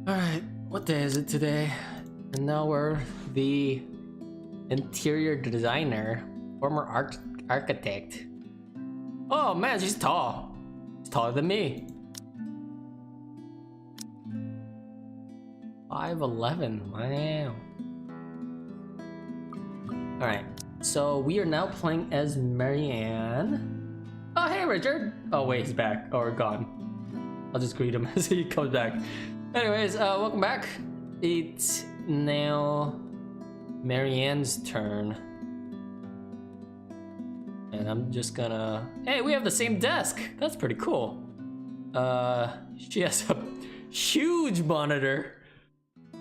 Alright, what day is it today? And now we're the interior designer, former architect. Oh man, she's tall. She's taller than me. 5'11", wow. Alright, so we are now playing as Marianne. Oh hey Richard! Oh wait, he's back, or gone. I'll just greet him as he comes back. Anyways, welcome back. It's now Marianne's turn. And I'm just gonna... Hey, we have the same desk! That's pretty cool. She has a huge monitor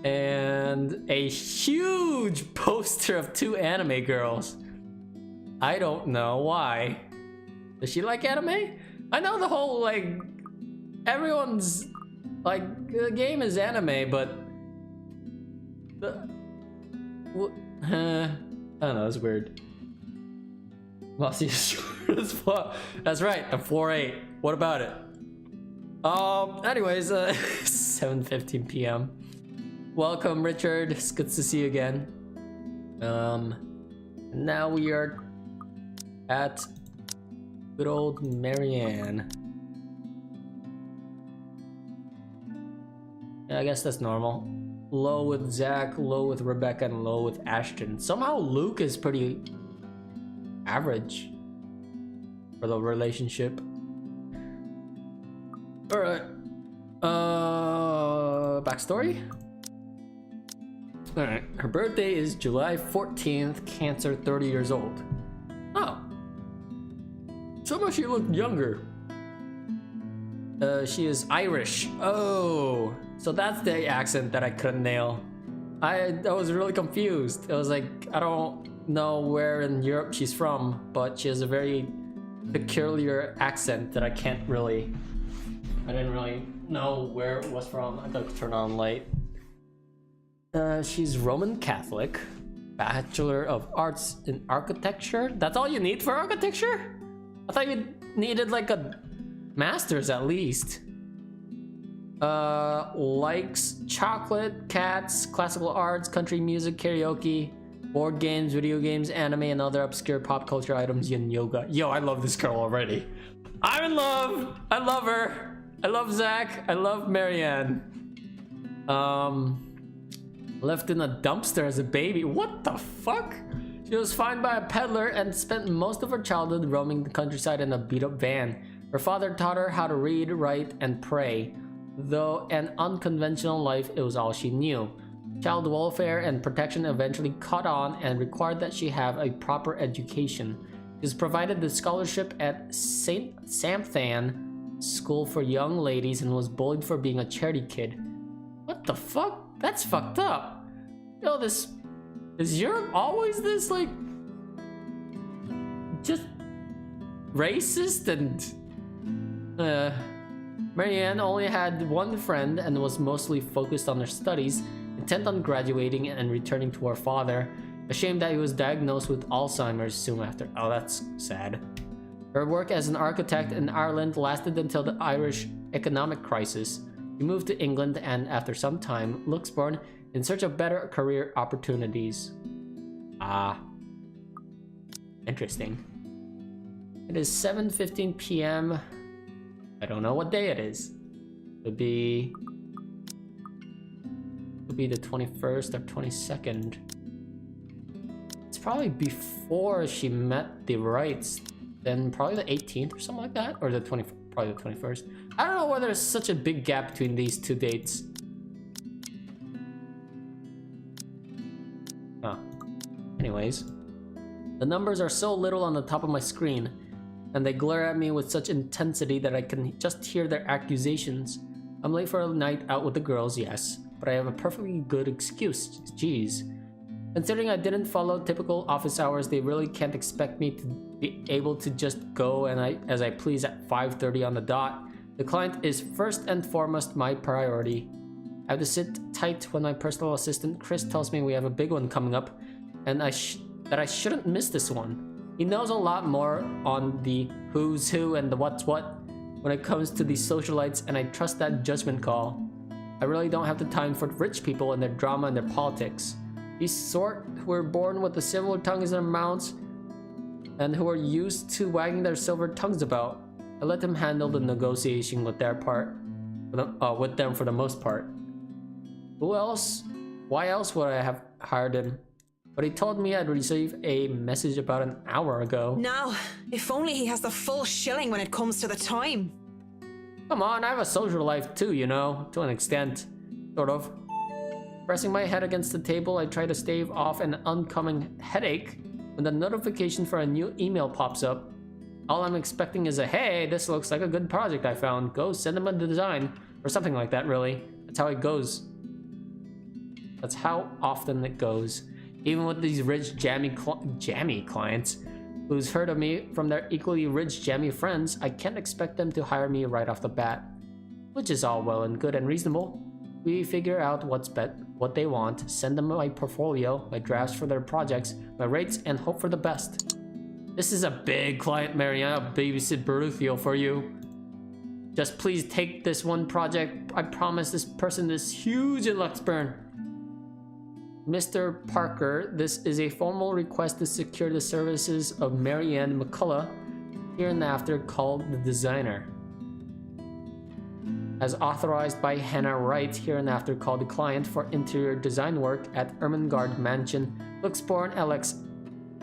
and a huge poster of two anime girls. I don't know why. Does she like anime? I know the whole, like, everyone's, like, the game is anime, but... I don't know, it's weird. Mossy is short as fuck. That's right, I'm 4'8". What about it? Anyways, 7:15 p.m. Welcome, Richard. It's good to see you again. Now we are at good old Marianne. Yeah, I guess that's normal. Low with Zach, low with Rebecca, and low with Ashton. Somehow Luke is pretty average for the relationship. Alright. Backstory? Alright. Her birthday is July 14th, Cancer, 30 years old. Oh. Somehow she looked younger. She is Irish. Oh. So that's the accent that I couldn't nail. I was really confused. It was like, I don't know where in Europe she's from, but she has a very peculiar accent that I didn't really know where it was from. I gotta turn on light. She's Roman Catholic, Bachelor of Arts in Architecture. That's all you need for architecture? I thought you needed like a master's at least. Likes chocolate, cats, classical arts, country music, karaoke, board games, video games, anime, and other obscure pop culture items, and yoga. Yo, I love this girl already. I'm in love. I love her. I love Zach. I love Marianne. Left in a dumpster as a baby. What the fuck? She was found by a peddler and spent most of her childhood roaming the countryside in a beat-up van. Her father taught her how to read, write, and pray. Though an unconventional life, it was all she knew. Child welfare and protection eventually caught on and required that she have a proper education. She was provided the scholarship at St. Samthan School for Young Ladies and was bullied for being a charity kid. What the fuck? That's fucked up. Yo, is Europe always this, like, just racist and, Marianne only had one friend and was mostly focused on her studies, intent on graduating and returning to her father, ashamed that he was diagnosed with Alzheimer's soon after. Oh, that's sad. Her work as an architect in Ireland lasted until the Irish economic crisis. She moved to England and, after some time, Luxembourg in search of better career opportunities. Ah. Interesting. It is 7:15 p.m. I don't know what day it is. Could be the 21st or 22nd. It's probably before she met the Wrights. Then probably the 18th or something like that, or the probably the 21st. I don't know why there's such a big gap between these two dates. Oh. Anyways, the numbers are so little on the top of my screen, and they glare at me with such intensity that I can just hear their accusations. I'm late for a night out with the girls, yes, but I have a perfectly good excuse. Jeez. Considering I didn't follow typical office hours, they really can't expect me to be able to just go as I please at 5:30 on the dot. The client is first and foremost my priority. I have to sit tight when my personal assistant Chris tells me we have a big one coming up, and that I shouldn't miss this one. He knows a lot more on the who's who and the what's what when it comes to these socialites, and I trust that judgment call. I really don't have the time for rich people and their drama and their politics. These sort who are born with the silver tongues in their mouths and who are used to wagging their silver tongues about. I let them handle the negotiation with their part, with them for the most part. Who else? Why else would I have hired him? But he told me I'd receive a message about an hour ago. Now, if only he has the full shilling when it comes to the time. Come on, I have a social life too, you know, to an extent. Sort of. Pressing my head against the table, I try to stave off an oncoming headache when the notification for a new email pops up. All I'm expecting is a, hey, this looks like a good project I found. Go send them a design. Or something like that, really. That's how it goes. That's how often it goes. Even with these rich, jammy clients who's heard of me from their equally rich, jammy friends, I can't expect them to hire me right off the bat. Which is all well and good and reasonable. We figure out what they want, send them my portfolio, my drafts for their projects, my rates, and hope for the best. This is a big client, Marianne. I'll babysit Beruthiel for you. Just please take this one project. I promise this person is huge in Luxburn. Mr. Parker, this is a formal request to secure the services of Marianne McCollough, hereinafter called the designer. As authorized by Hannah Wright, hereinafter called the client for interior design work at Ermengarde Mansion, Luxbourne, LX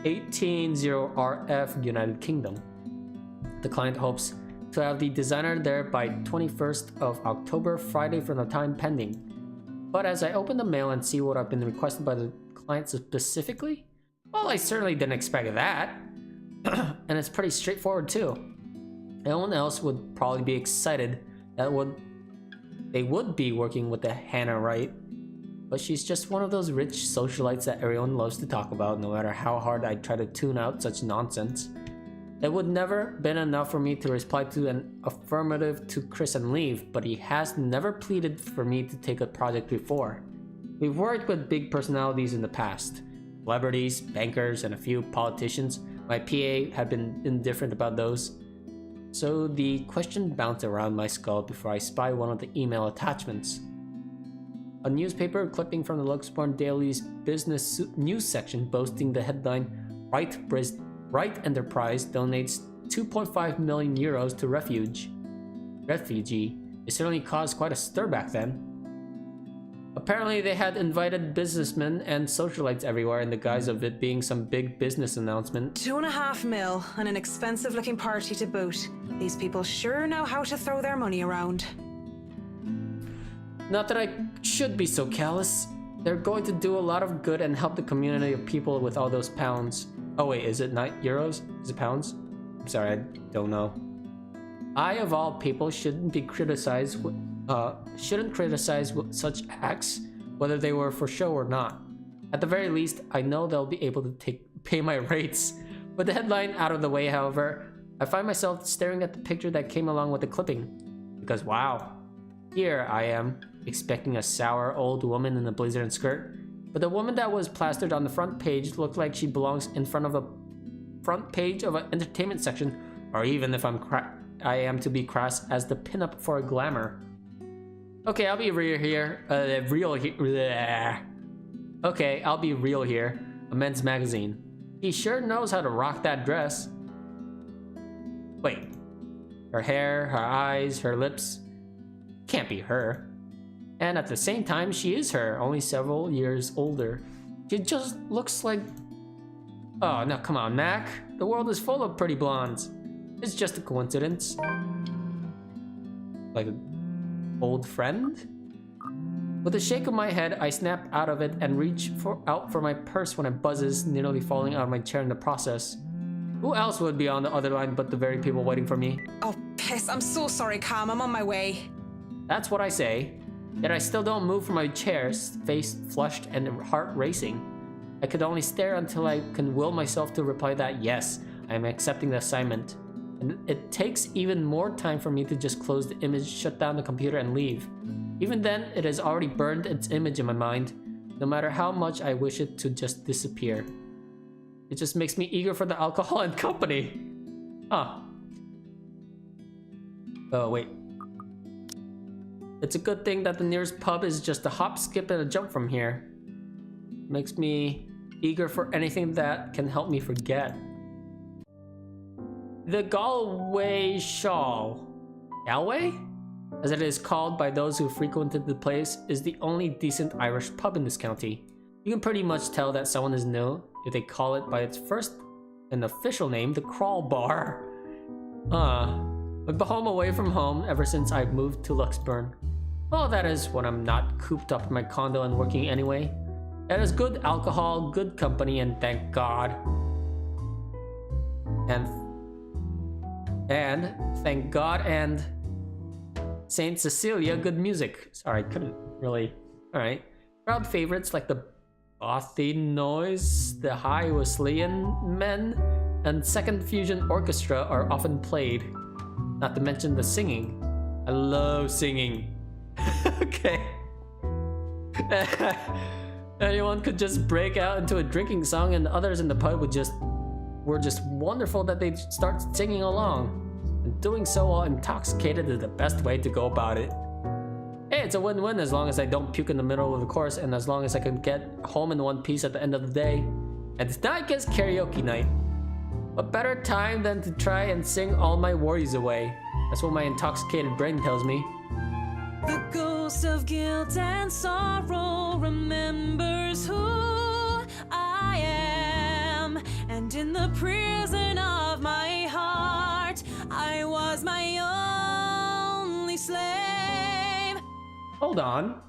180RF, United Kingdom. The client hopes to have the designer there by 21st of October, Friday from the time pending. But as I open the mail and see what I've been requested by the client specifically, well, I certainly didn't expect that. And it's pretty straightforward too. Anyone else would probably be excited that they would be working with the Hannah Wright, but she's just one of those rich socialites that everyone loves to talk about, no matter how hard I try to tune out such nonsense. It would never been enough for me to reply to an affirmative to Chris and leave, but he has never pleaded for me to take a project before. We've worked with big personalities in the past, celebrities, bankers, and a few politicians. My PA had been indifferent about those. So the question bounced around my skull before I spy one of the email attachments. A newspaper clipping from the Luxbourne Daily's business news section boasting the headline, Wright Enterprise donates 2.5 million euros to refugee. It certainly caused quite a stir back then. Apparently they had invited businessmen and socialites everywhere in the guise of it being some big business announcement. 2.5 mil and an expensive looking party to boot. These people sure know how to throw their money around. Not that I should be so callous. They're going to do a lot of good and help the community of people with all those pounds. Oh wait, is it not euros? Is it pounds? I'm sorry, I don't know. I, of all people, shouldn't criticize such acts, whether they were for show or not. At the very least, I know they'll be able to pay my rates. With the headline out of the way, however, I find myself staring at the picture that came along with the clipping. Because wow, here I am, expecting a sour old woman in a blazer and skirt. But the woman that was plastered on the front page looked like she belongs in front of a front page of an entertainment section, or even if I am to be crass, as the pinup for a glamour. Okay, I'll be real here. Okay, I'll be real here. A men's magazine. He sure knows how to rock that dress. Wait. Her hair, her eyes, her lips. Can't be her. And at the same time, she is her, only several years older. She just looks like... Oh, no, come on, Mac. The world is full of pretty blondes. It's just a coincidence. Like an old friend? With a shake of my head, I snap out of it and reach out for my purse when it buzzes, nearly falling out of my chair in the process. Who else would be on the other line but the very people waiting for me? Oh, piss. I'm so sorry, Cam. I'm on my way. That's what I say. Yet I still don't move from my chair, face flushed and heart racing. I could only stare until I can will myself to reply that yes, I am accepting the assignment. And it takes even more time for me to just close the image, shut down the computer, and leave. Even then, it has already burned its image in my mind, no matter how much I wish it to just disappear. It just makes me eager for the alcohol and company. Huh. Oh, wait. It's a good thing that the nearest pub is just a hop, skip, and a jump from here. Makes me eager for anything that can help me forget. The Galway Shawl. Galway? As it is called by those who frequented the place, is the only decent Irish pub in this county. You can pretty much tell that someone is new if they call it by its first and official name, the Crawl Bar. I've been home away from home ever since I moved to Luxburn. Well, that is when I'm not cooped up in my condo and working anyway. That is good alcohol, good company, and thank God. And thank God and Saint Cecilia, good music. Sorry, I couldn't really. Alright. Crowd favorites like the Bothy Noise, the High Wesleyan Men, and Second Fusion Orchestra are often played. Not to mention the singing. I love singing. Okay. Anyone could just break out into a drinking song, and others in the pub were just wonderful that they'd start singing along. And doing so while intoxicated is the best way to go about it. Hey, it's a win-win as long as I don't puke in the middle of the course, and as long as I can get home in one piece at the end of the day. And tonight is karaoke night. What better time than to try and sing all my worries away? That's what my intoxicated brain tells me. The ghost of guilt and sorrow remembers who I am, and in the prison of my heart, I was my only slave. Hold on.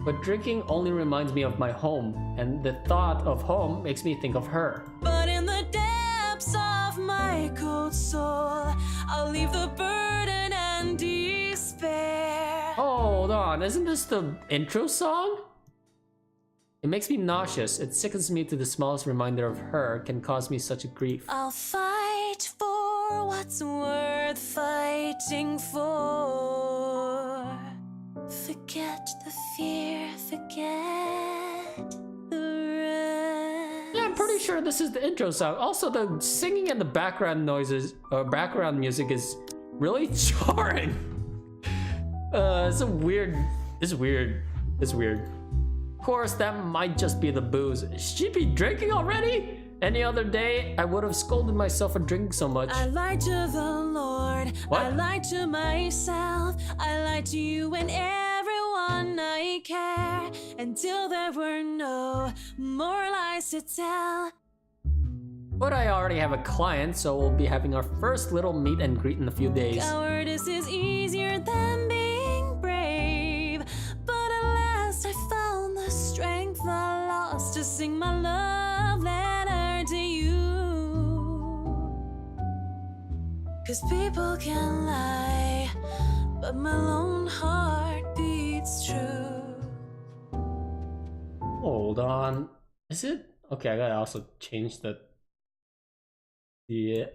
But drinking only reminds me of my home, and the thought of home makes me think of her. But in the depths of my cold soul, I'll leave the burden and despair. Hold on, isn't this the intro song? It makes me nauseous. It sickens me to the smallest reminder of her can cause me such a grief. I'll fight for what's worth fighting for. Forget the fear, forget the rest. Yeah, I'm pretty sure this is the intro song. Also, the singing and the background noises, background music is really jarring. It's weird. Of course, that might just be the booze. Should she be drinking already? Any other day, I would have scolded myself for drinking so much. I lied to the Lord. What? I lied to myself. I lied to you and everyone I care, until there were no more lies to tell. But I already have a client, so we'll be having our first little meet and greet in a few days. Cowardice is easier than being brave, but at last I found the strength I lost to sing my love letter to you. 'Cause people can lie, but my lone heart beats true. Hold on. Is it? Okay, I gotta also change the... Yeah.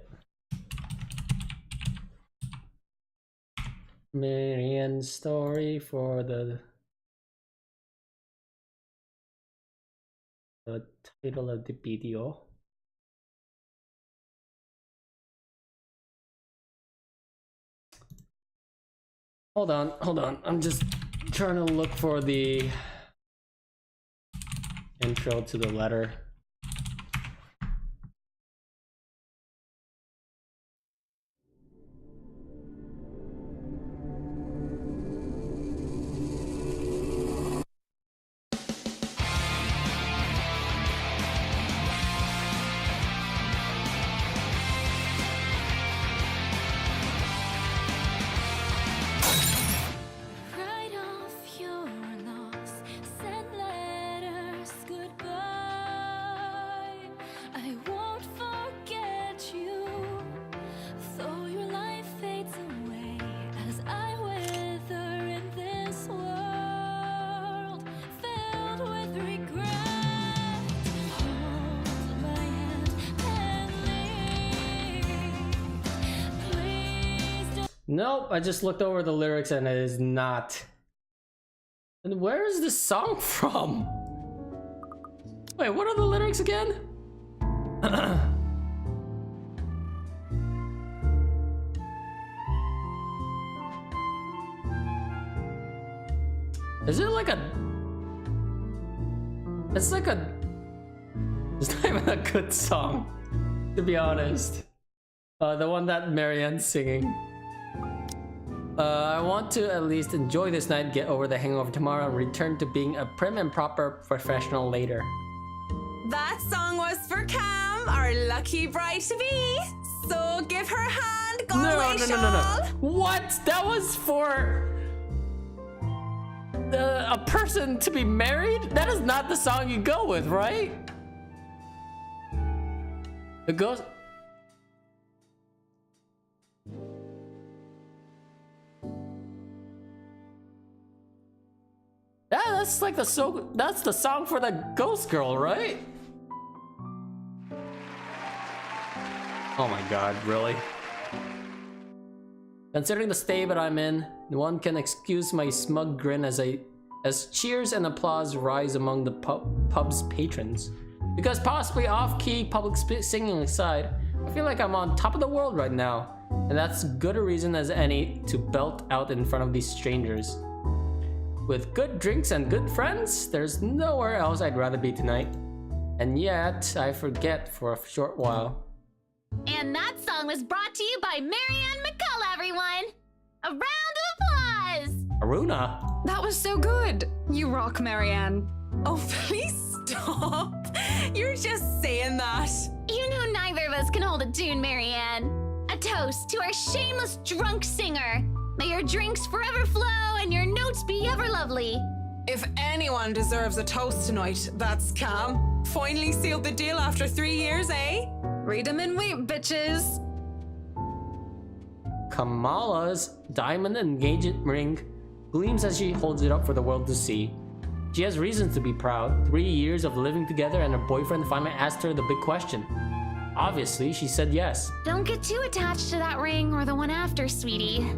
Marianne's story for the title of the video. Hold on. I'm just trying to look for the intro to the letter. Write off your loss, send letters goodbye. I won't forget you, though your life fades away as I wither in this world filled with regret. Hold my hand and leave. Please don't. Nope, I just looked over the lyrics and it is not. And where is this song from? Wait, what are the lyrics again? Is it like a... It's like a... It's not even a good song, to be honest. The one that Marianne's singing. I want to at least enjoy this night, get over the hangover tomorrow, and return to being a prim and proper professional later. That song was for Cam, our lucky bride to be. So give her a hand, go away, No. What? That was for a person to be married? That is not the song you go with, right? The ghost. Yeah, that's like that's the song for the ghost girl, right? Oh my god, really? Considering the state that I'm in, one can excuse my smug grin as cheers and applause rise among the pub's patrons. Because possibly off-key public singing aside, I feel like I'm on top of the world right now, and that's good a reason as any to belt out in front of these strangers. With good drinks and good friends, there's nowhere else I'd rather be tonight. And yet, I forget for a short while. And that song was brought to you by Marianne McCollough, everyone! A round of applause! Aruna! That was so good. You rock, Marianne. Oh, please stop. You're just saying that. You know neither of us can hold a tune, Marianne. A toast to our shameless drunk singer. May your drinks forever flow and your notes be ever lovely. If anyone deserves a toast tonight, that's Cam. Finally sealed the deal after 3 years, eh? Read 'em and wait, bitches. Kamala's diamond engagement ring gleams as she holds it up for the world to see. She has reasons to be proud. 3 years of living together and her boyfriend finally asked her the big question. Obviously, she said yes. Don't get too attached to that ring or the one after, sweetie.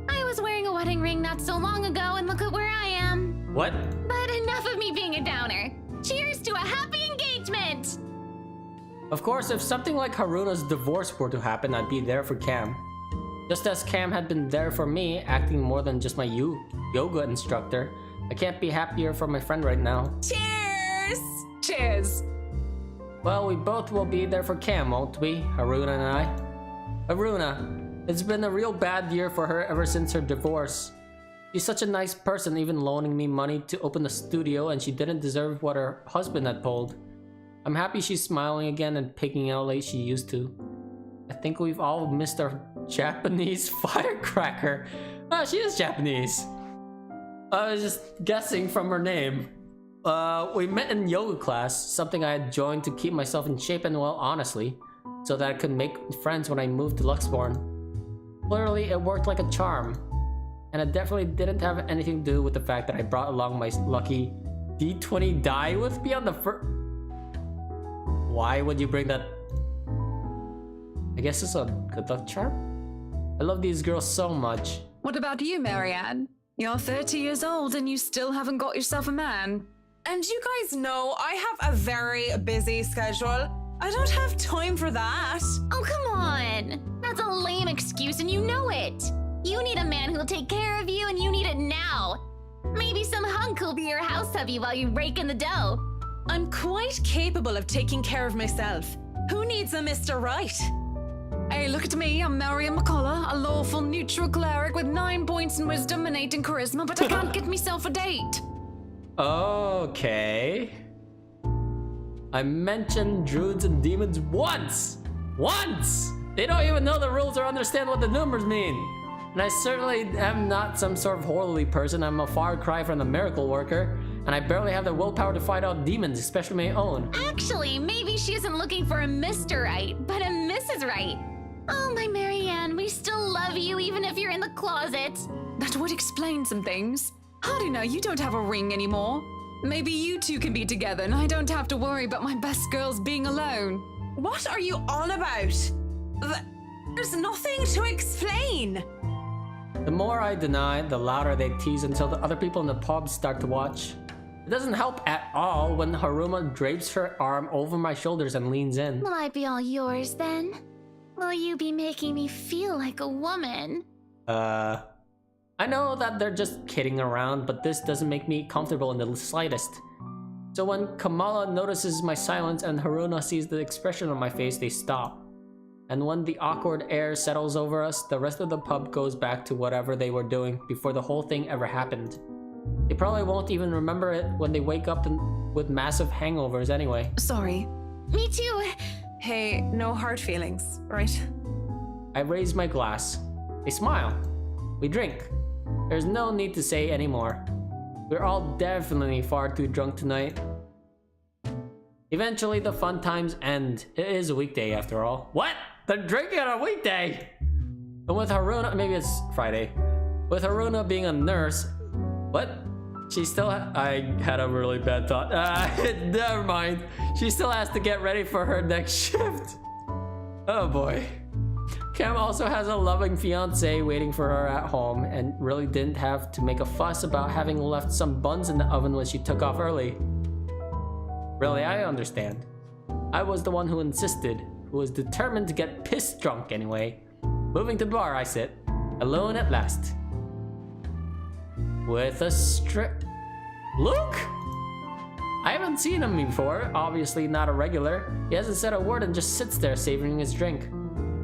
I was wearing a wedding ring not so long ago and look at where I am. What? But enough of me being a downer. Cheers to a happy engagement! Of course, if something like Haruna's divorce were to happen, I'd be there for Cam. Just as Cam had been there for me, acting more than just my yoga instructor. I can't be happier for my friend right now. Cheers! Cheers! Well, we both will be there for Cam, won't we? Haruna and I. Haruna, it's been a real bad year for her ever since her divorce. She's such a nice person, even loaning me money to open a studio, and she didn't deserve what her husband had pulled. I'm happy she's smiling again and picking out like she used to. I think we've all missed our Japanese firecracker. Oh, she is Japanese. I was just guessing from her name. We met in yoga class, something I had joined to keep myself in shape and well, honestly, so that I could make friends when I moved to Luxborn. Clearly, it worked like a charm, and it definitely didn't have anything to do with the fact that I brought along my lucky D20 die with me on the first. Why would you bring that? I guess it's a good luck charm? I love these girls so much. What about you, Marianne? You're 30 years old and you still haven't got yourself a man. And you guys know I have a very busy schedule. I don't have time for that. Oh, come on. That's a lame excuse and you know it. You need a man who'll take care of you and you need it now. Maybe some hunk who'll be your house hubby while you rake in the dough. I'm quite capable of taking care of myself. Who needs a Mr. Right? Hey, look at me. I'm Marianne McCollough, a lawful neutral cleric with 9 points in wisdom and 8 in charisma, but I can't get myself a date. Okay. I mentioned druids and demons once! Once! They don't even know the rules or understand what the numbers mean. And I certainly am not some sort of holy person. I'm a far cry from the miracle worker, and I barely have the willpower to fight out demons, especially my own. Actually, maybe she isn't looking for a Mr. Right, but a Mrs. Right. Oh, my Marianne, we still love you even if you're in the closet. That would explain some things. How do you know you don't have a ring anymore? Maybe you two can be together and I don't have to worry about my best girls being alone. What are you on about? There's nothing to explain. The more I deny, the louder they tease until the other people in the pub start to watch. It doesn't help at all when Haruma drapes her arm over my shoulders and leans in. Will I be all yours then? Will you be making me feel like a woman? I know that they're just kidding around, but this doesn't make me comfortable in the slightest. So when McCollough notices my silence and Haruna sees the expression on my face, they stop. And when the awkward air settles over us, the rest of the pub goes back to whatever they were doing before the whole thing ever happened. They probably won't even remember it when they wake up with massive hangovers anyway. Sorry. Me too. Hey, no hard feelings, right? I raise my glass. They smile. We drink. There's no need to say anymore. We're all definitely far too drunk tonight. Eventually, the fun times end. It is a weekday after all. What? They're drinking on a weekday! And with Haruna, maybe it's Friday. With Haruna being a nurse, what? She still I had a really bad thought. Never mind. She still has to get ready for her next shift. Oh boy. Cam also has a loving fiance waiting for her at home and really didn't have to make a fuss about having left some buns in the oven when she took off early. Really, I understand. I was the one who insisted, who was determined to get pissed drunk anyway. Moving to the bar, I sit, alone at last. With a Luke? I haven't seen him before, obviously not a regular. He hasn't said a word and just sits there savoring his drink.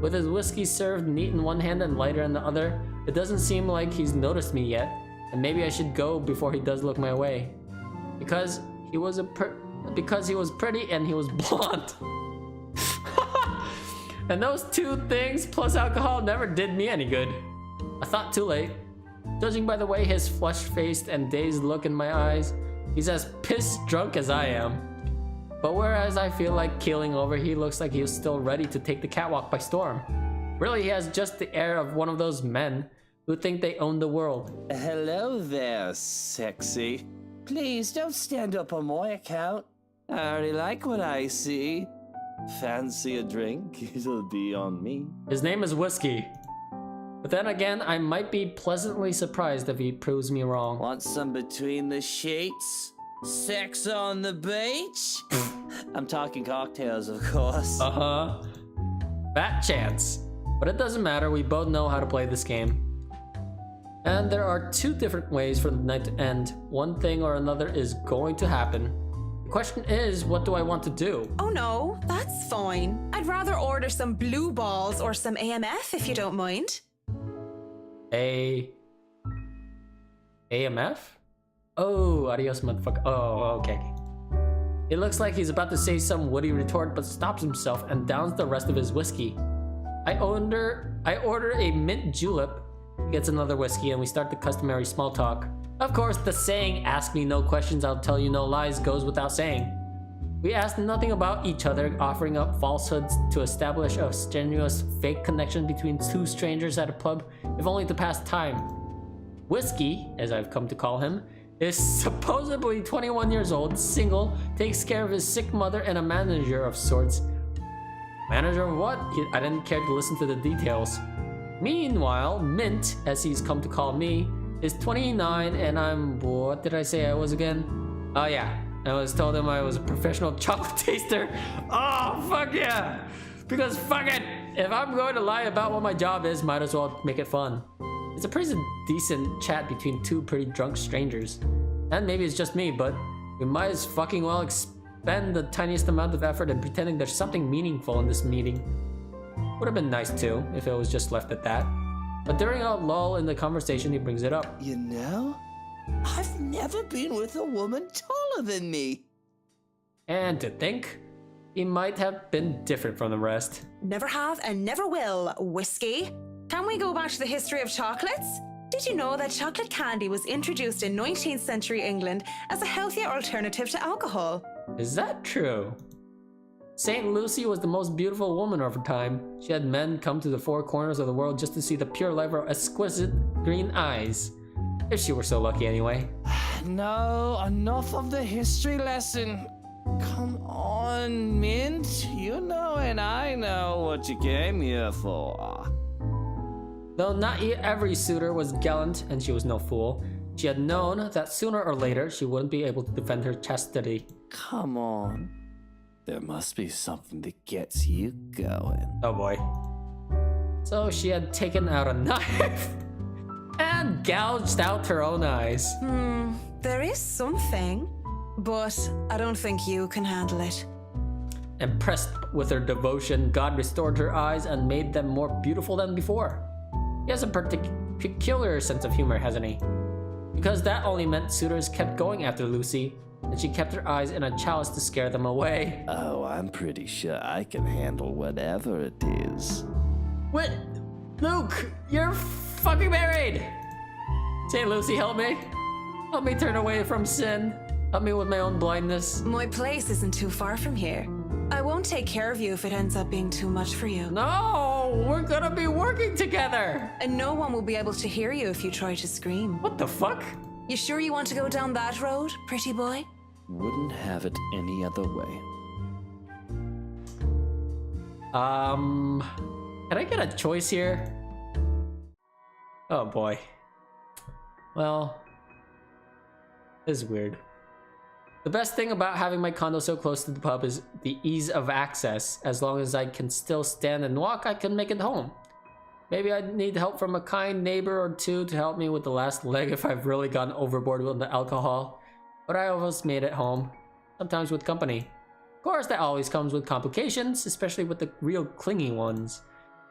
With his whiskey served neat in one hand and lighter in the other, it doesn't seem like he's noticed me yet, and maybe I should go before he does look my way. Because he was pretty and he was blonde. And those two things plus alcohol never did me any good. I thought too late. Judging by the way his flush-faced and dazed look in my eyes, he's as pissed drunk as I am. But whereas I feel like keeling over, he looks like he was still ready to take the catwalk by storm. Really, he has just the air of one of those men who think they own the world. Hello there, sexy. Please don't stand up on my account. I already like what I see. Fancy a drink? It'll be on me. His name is Whiskey. But then again, I might be pleasantly surprised if he proves me wrong. Want some between the sheets? Sex on the beach? I'm talking cocktails, of course. Uh-huh. Fat chance. But it doesn't matter, we both know how to play this game. And there are two different ways for the night to end. One thing or another is going to happen. The question is, what do I want to do? Oh no, that's fine. I'd rather order some blue balls or some AMF if you don't mind. AMF? Oh, adios motherfucker. Oh, okay. It looks like he's about to say some witty retort but stops himself and downs the rest of his whiskey. I order a mint julep. He gets another whiskey and we start the customary small talk. Of course, the saying, ask me no questions, I'll tell you no lies, goes without saying. We asked nothing about each other, offering up falsehoods to establish a strenuous fake connection between two strangers at a pub, if only to pass time. Whiskey, as I've come to call him, is supposedly 21 years old, single, takes care of his sick mother and a manager of sorts. Manager of what? I didn't care to listen to the details. Meanwhile, Mint, as he's come to call me, is 29 and I'm... what did I say I was again? Oh yeah, I told him I was a professional chocolate taster. Oh, fuck yeah! Because fuck it! If I'm going to lie about what my job is, might as well make it fun. It's a pretty decent chat between two pretty drunk strangers. And maybe it's just me, but we might as fucking well expend the tiniest amount of effort in pretending there's something meaningful in this meeting. Would have been nice too, if it was just left at that. But during a lull in the conversation, he brings it up. You know, I've never been with a woman taller than me. And to think, he might have been different from the rest. Never have and never will, Whiskey. Can we go back to the history of chocolates? Did you know that chocolate candy was introduced in 19th century England as a healthier alternative to alcohol? Is that true? St. Lucy was the most beautiful woman of her time. She had men come to the four corners of the world just to see the pure light of her exquisite green eyes. If she were so lucky anyway. No, enough of the history lesson. Come on, Mint. You know and I know what you came here for. Though not every suitor was gallant, and she was no fool, she had known that sooner or later she wouldn't be able to defend her chastity. Come on. There must be something that gets you going. Oh boy. So she had taken out a knife and gouged out her own eyes. There is something, but I don't think you can handle it. Impressed with her devotion, God restored her eyes and made them more beautiful than before. He has a peculiar sense of humor, hasn't he? Because that only meant suitors kept going after Lucy, and she kept her eyes in a chalice to scare them away. Oh, I'm pretty sure I can handle whatever it is. What? Luke, you're fucking married! Say, Lucy, help me. Help me turn away from sin. Help me with my own blindness. My place isn't too far from here. I won't take care of you if it ends up being too much for you. No, we're gonna be working together. And no one will be able to hear you if you try to scream. What the fuck? You sure you want to go down that road, pretty boy? Wouldn't have it any other way. Can I get a choice here? Oh boy. Well, this is weird. The best thing about having my condo so close to the pub is the ease of access. As long as I can still stand and walk, I can make it home. Maybe I need help from a kind neighbor or two to help me with the last leg if I've really gone overboard with the alcohol. But I almost made it home, sometimes with company. Of course, that always comes with complications, especially with the real clingy ones.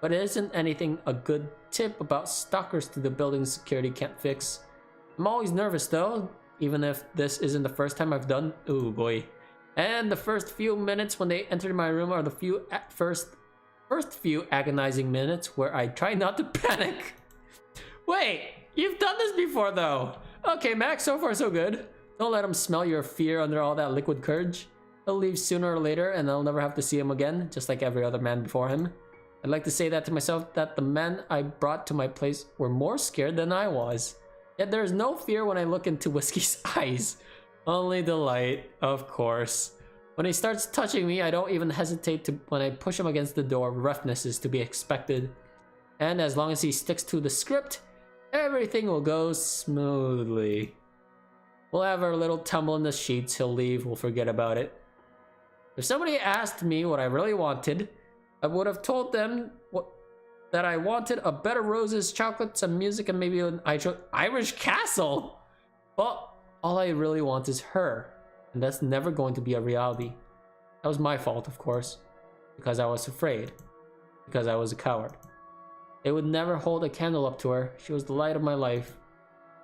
But it isn't anything a good tip about stalkers to the building security can't fix. I'm always nervous though, even if this isn't the first time I've done. Ooh boy. And the first few minutes when they entered my room are the first few agonizing minutes where I try not to panic. Wait, you've done this before though. Okay, Max, so far so good. Don't let him smell your fear under all that liquid courage. He'll leave sooner or later and I'll never have to see him again, just like every other man before him. I'd like to say that to myself, that the men I brought to my place were more scared than I was. Yet there is no fear when I look into Whiskey's eyes. Only delight, of course. When he starts touching me, I don't even hesitate to when I push him against the door. Roughness is to be expected. And as long as he sticks to the script, everything will go smoothly. We'll have our little tumble in the sheets, he'll leave, we'll forget about it. If somebody asked me what I really wanted, I would have told them that I wanted a bed of roses, chocolates, some music, and maybe an Irish castle. But all I really want is her, and that's never going to be a reality. That was my fault, of course, because I was afraid, because I was a coward. They would never hold a candle up to her. She was the light of my life,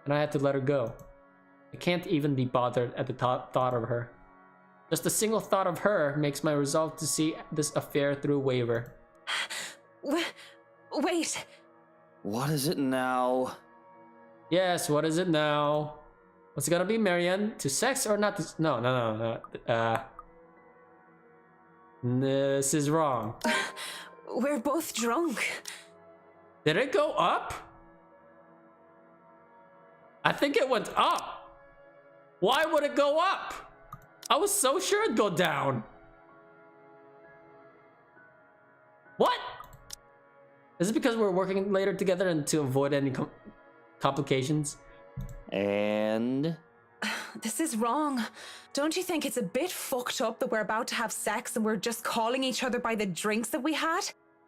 and I had to let her go. I can't even be bothered at the thought of her. Just a single thought of her makes my resolve to see this affair through waver. Wait. What is it now? Yes, what is it now? What's it gonna be, Marianne? To sex or not to... No. This is wrong. We're both drunk. Did it go up? I think it went up. Why would it go up? I was so sure it'd go down. What? Is it because we're working later together and to avoid any complications? And? This is wrong. Don't you think it's a bit fucked up that we're about to have sex and we're just calling each other by the drinks that we had?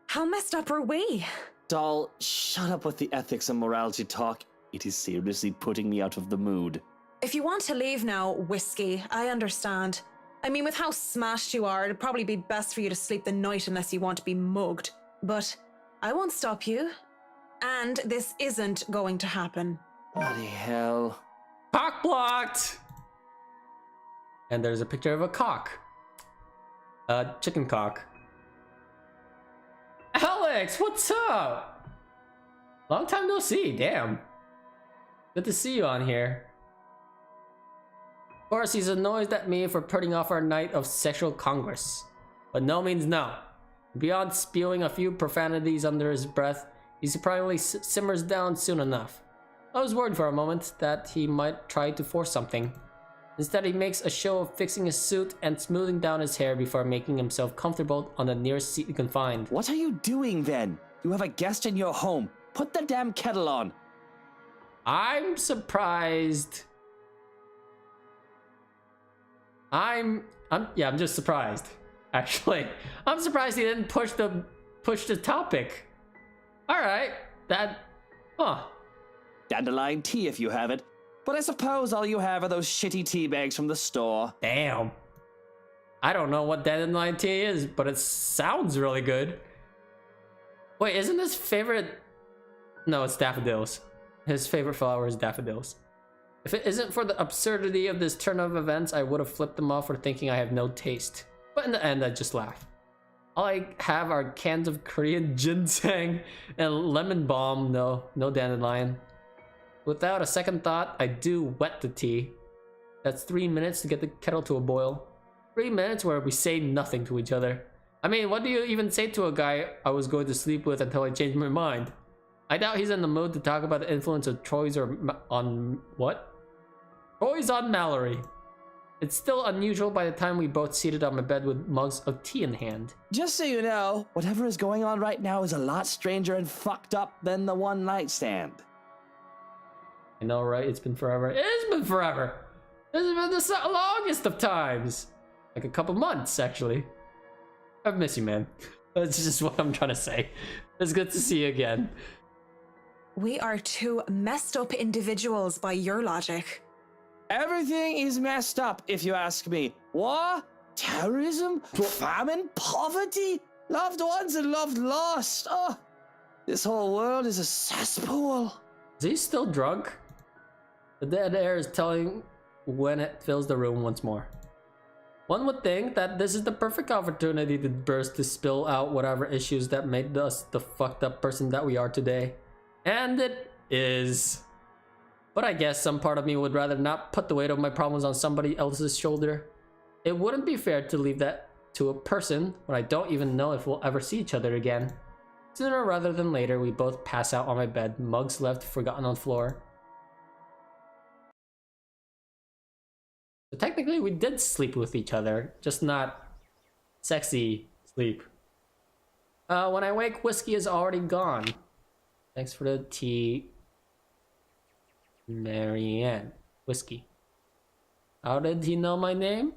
How messed up are we? Doll, shut up with the ethics and morality talk. It is seriously putting me out of the mood. If you want to leave now, Whiskey, I understand. I mean, with how smashed you are, it'd probably be best for you to sleep the night unless you want to be mugged. But I won't stop you. And this isn't going to happen. Bloody hell. Cock blocked! And there's a picture of a cock. A chicken cock. Alex, what's up? Long time no see, damn. Good to see you on here. Of course, he's annoyed at me for putting off our night of sexual congress. But no means no. Beyond spewing a few profanities under his breath, he surprisingly simmers down soon enough. I was worried for a moment that he might try to force something. Instead, he makes a show of fixing his suit and smoothing down his hair before making himself comfortable on the nearest seat he can find. What are you doing then? You have a guest in your home. Put the damn kettle on. I'm surprised. I'm just surprised. Actually, I'm surprised he didn't push the topic. All right, dandelion tea if you have it. But I suppose all you have are those shitty tea bags from the store. Damn. I don't know what dandelion tea is, but it sounds really good. Wait, isn't his favorite... No, it's daffodils. His favorite flower is daffodils. If it isn't for the absurdity of this turn of events, I would have flipped them off for thinking I have no taste. But in the end, I just laugh. All I have are cans of Korean ginseng and lemon balm. No dandelion. Without a second thought, I do wet the tea. That's 3 minutes to get the kettle to a boil. 3 minutes where we say nothing to each other. I mean, what do you even say to a guy I was going to sleep with until I changed my mind? I doubt he's in the mood to talk about the influence of Troy's on what? Troy's on Mallory. It's still unusual by the time we both seated on my bed with mugs of tea in hand. Just so you know, whatever is going on right now is a lot stranger and fucked up than the one night stand. I know, right? It's been forever. It has been forever. This has been the longest of times. Like a couple months, actually. I miss you, man. That's just what I'm trying to say. It's good to see you again. We are two messed up individuals by your logic. Everything is messed up, if you ask me. War, terrorism, famine, poverty, loved ones and loved lost. Oh, this whole world is a cesspool. Is he still drunk? The dead air is telling when it fills the room once more. One would think that this is the perfect opportunity to burst to spill out whatever issues that made us the fucked up person that we are today. And it is. But I guess some part of me would rather not put the weight of my problems on somebody else's shoulder. It wouldn't be fair to leave that to a person when I don't even know if we'll ever see each other again. Sooner rather than later, we both pass out on my bed, mugs left forgotten on the floor. So technically we did sleep with each other, just not sexy sleep. When I wake, whiskey is already gone. Thanks for the tea, Marianne. Whiskey. How did he know my name?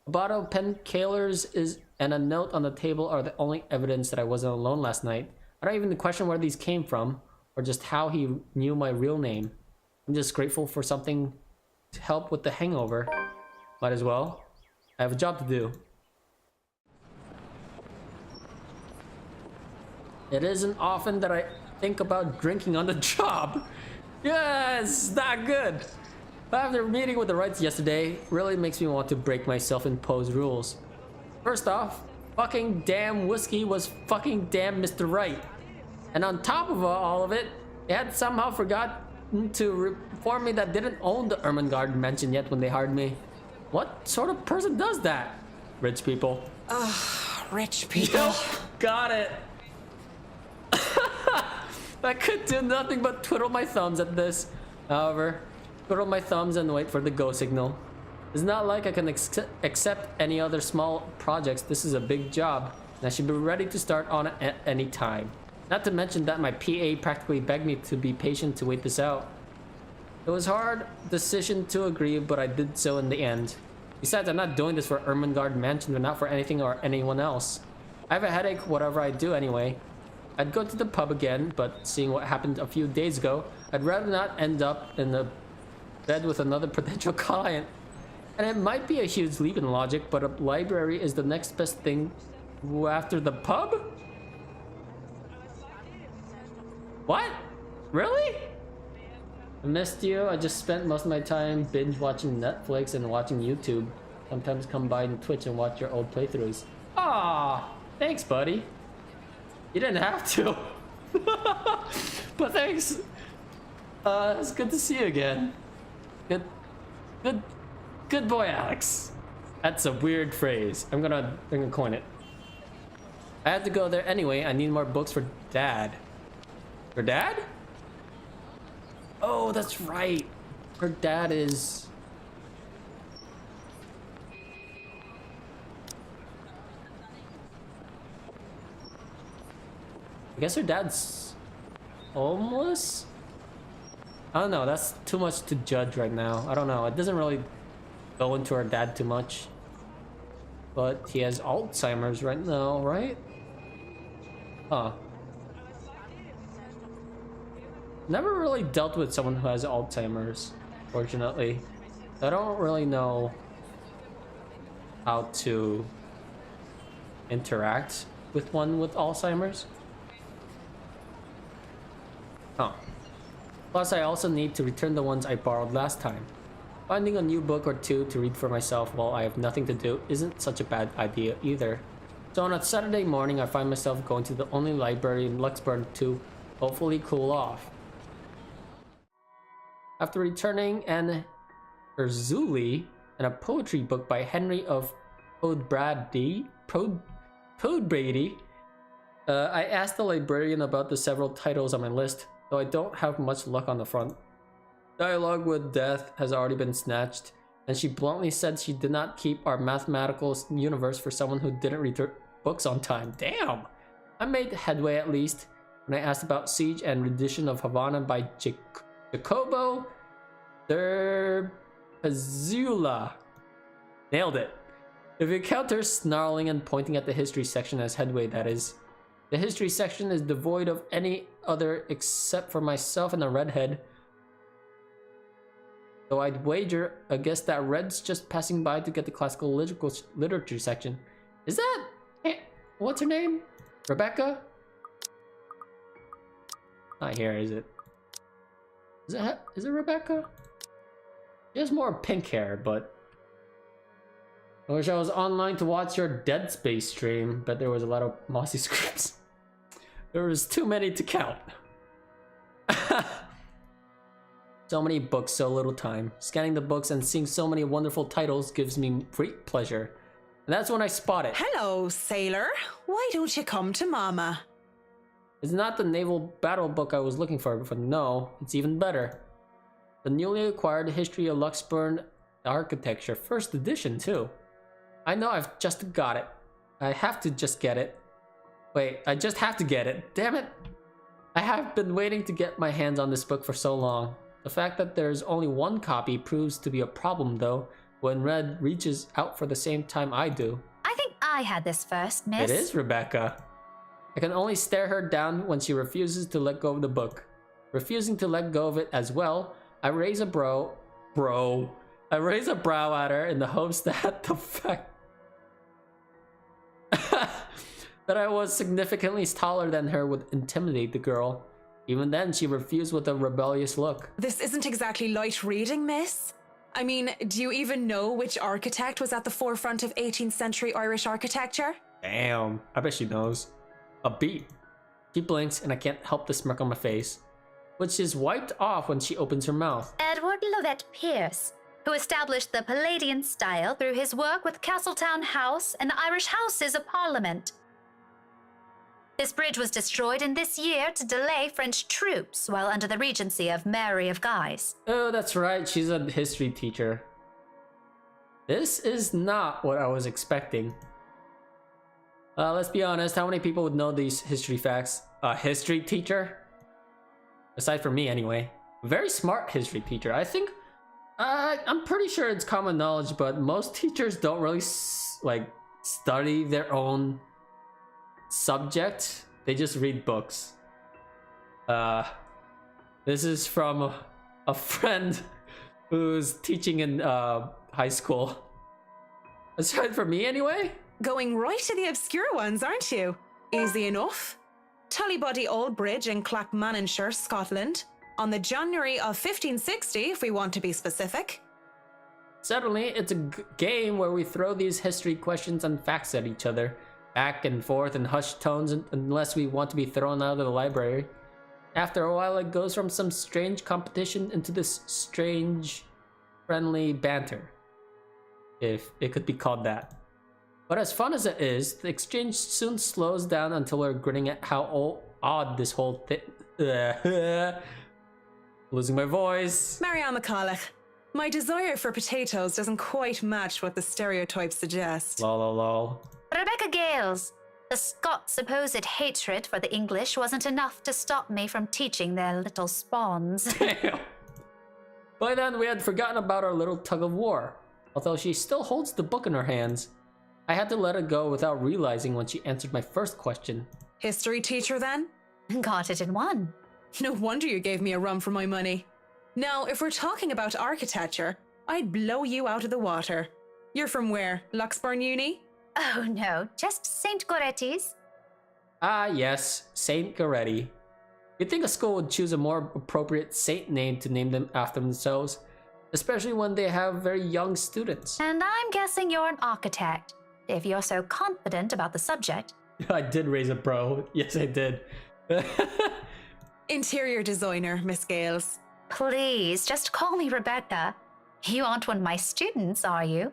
A bottle of painkillers and a note on the table are the only evidence that I wasn't alone last night. I don't even question where these came from, or just how he knew my real name. I'm just grateful for something to help with the hangover. Might as well. I have a job to do. It isn't often that I think about drinking on the job. Yes, not good. After meeting with the Wrights yesterday, really makes me want to break my self-imposed rules. First off, fucking damn whiskey was fucking damn Mr. Wright. And on top of all of it, they had somehow forgotten to inform me that didn't own the Ermengarde mansion yet when they hired me. What sort of person does that? Rich people. Rich people. Yep, got it. I could do nothing but twiddle my thumbs at this. However, twiddle my thumbs and wait for the go signal. It's not like I can accept any other small projects. This is a big job, and I should be ready to start on it at any time. Not to mention that my PA practically begged me to be patient to wait this out. It was a hard decision to agree, but I did so in the end. Besides, I'm not doing this for Ermengarde Mansion, but not for anything or anyone else. I have a headache whatever I do anyway. I'd go to the pub again, but seeing what happened a few days ago, I'd rather not end up in the bed with another potential client. And it might be a huge leap in logic, but a library is the next best thing after the pub? What? Really? I missed you. I just spent most of my time binge watching Netflix and watching YouTube. Sometimes come by on Twitch and watch your old playthroughs. Ah, thanks, buddy. You didn't have to. But thanks. It's good to see you again. Good boy, Alex. That's a weird phrase. I'm gonna coin it. I have to go there anyway. I need more books for Dad. For Dad? Oh, that's right. Her dad is... I guess her dad's homeless? I don't know, that's too much to judge right now. I don't know, it doesn't really go into her dad too much. But he has Alzheimer's right now, right? Huh. Never really dealt with someone who has Alzheimer's, fortunately. I don't really know how to interact with one with Alzheimer's. Huh. Plus, I also need to return the ones I borrowed last time. Finding a new book or two to read for myself while I have nothing to do isn't such a bad idea either. So on a Saturday morning, I find myself going to the only library in Luxburn to hopefully cool off. After returning an Erzuli and a poetry book by Henry of Podbrady, I asked the librarian about the several titles on my list, though I don't have much luck on the front. Dialogue with Death has already been snatched, and she bluntly said she did not keep our mathematical universe for someone who didn't read her books on time. Damn! I made headway at least when I asked about Siege and Rendition of Havana by Jacobo Derpazula. Nailed it. If you count her snarling and pointing at the history section as headway, that is. The history section is devoid of any other except for myself and a redhead. So I'd wager a guess that Red's just passing by to get the classical literature section. Is that... what's her name? Rebecca? Not here, is it? Is it Rebecca? She has more pink hair, but... I wish I was online to watch your Dead Space stream, but there was a lot of mossy scripts. There was too many to count. So many books, so little time. Scanning the books and seeing so many wonderful titles gives me great pleasure. And that's when I spot it. Hello, sailor. Why don't you come to Mama? It's not the naval battle book I was looking for, but no, it's even better. The newly acquired History of Luxburn Architecture, first edition too. I know I've just got it. I have to just get it. Wait, I just have to get it. Damn it. I have been waiting to get my hands on this book for so long. The fact that there's only one copy proves to be a problem though, when Red reaches out for the same time I do. I think I had this first, miss. It is Rebecca. I can only stare her down when she refuses to let go of the book. Refusing to let go of it as well, I raise a brow at her in the hopes that the fact that I was significantly taller than her would intimidate the girl. Even then, she refused with a rebellious look. This isn't exactly light reading, miss. I mean, do you even know which architect was at the forefront of 18th century Irish architecture? Damn, I bet she knows. A beat. She blinks and I can't help the smirk on my face, which is wiped off when she opens her mouth. Edward Lovett Pierce, who established the Palladian style through his work with Castletown House and the Irish Houses of Parliament. This bridge was destroyed in this year to delay French troops while under the regency of Mary of Guise. Oh, that's right, she's a history teacher. This is not what I was expecting. Let's be honest, how many people would know these history facts? A history teacher? Aside from me, anyway. Very smart history teacher. I think, I'm pretty sure it's common knowledge, but most teachers don't really, study their own subject. They just read books. This is from a friend who's teaching in high school. Aside from me, anyway? Going right to the obscure ones, aren't you? Easy enough. Tullybody Old Bridge in Clackmannanshire, Scotland, on the January of 1560, if we want to be specific. Suddenly, it's a game where we throw these history questions and facts at each other, back and forth in hushed tones unless we want to be thrown out of the library. After a while, it goes from some strange competition into this strange, friendly banter, if it could be called that. But as fun as it is, the exchange soon slows down until we're grinning at how odd this whole thing... Losing my voice. Marianne McCollough, my desire for potatoes doesn't quite match what the stereotypes suggest. Lol. Rebecca Gales, the Scots' supposed hatred for the English wasn't enough to stop me from teaching their little spawns. Damn. By then, we had forgotten about our little tug of war. Although she still holds the book in her hands. I had to let it go without realizing when she answered my first question. History teacher, then? Got it in one. No wonder you gave me a run for my money. Now, if we're talking about architecture, I'd blow you out of the water. You're from where? Luxburn Uni? Oh no, just St. Goretti's. Ah, yes, Saint Goretti. You'd think a school would choose a more appropriate saint name to name them after themselves, especially when they have very young students. And I'm guessing you're an architect, if you're so confident about the subject. I did raise a bro. Yes, I did. Interior designer, Miss Gales. Please, just call me Rebecca. You aren't one of my students, are you?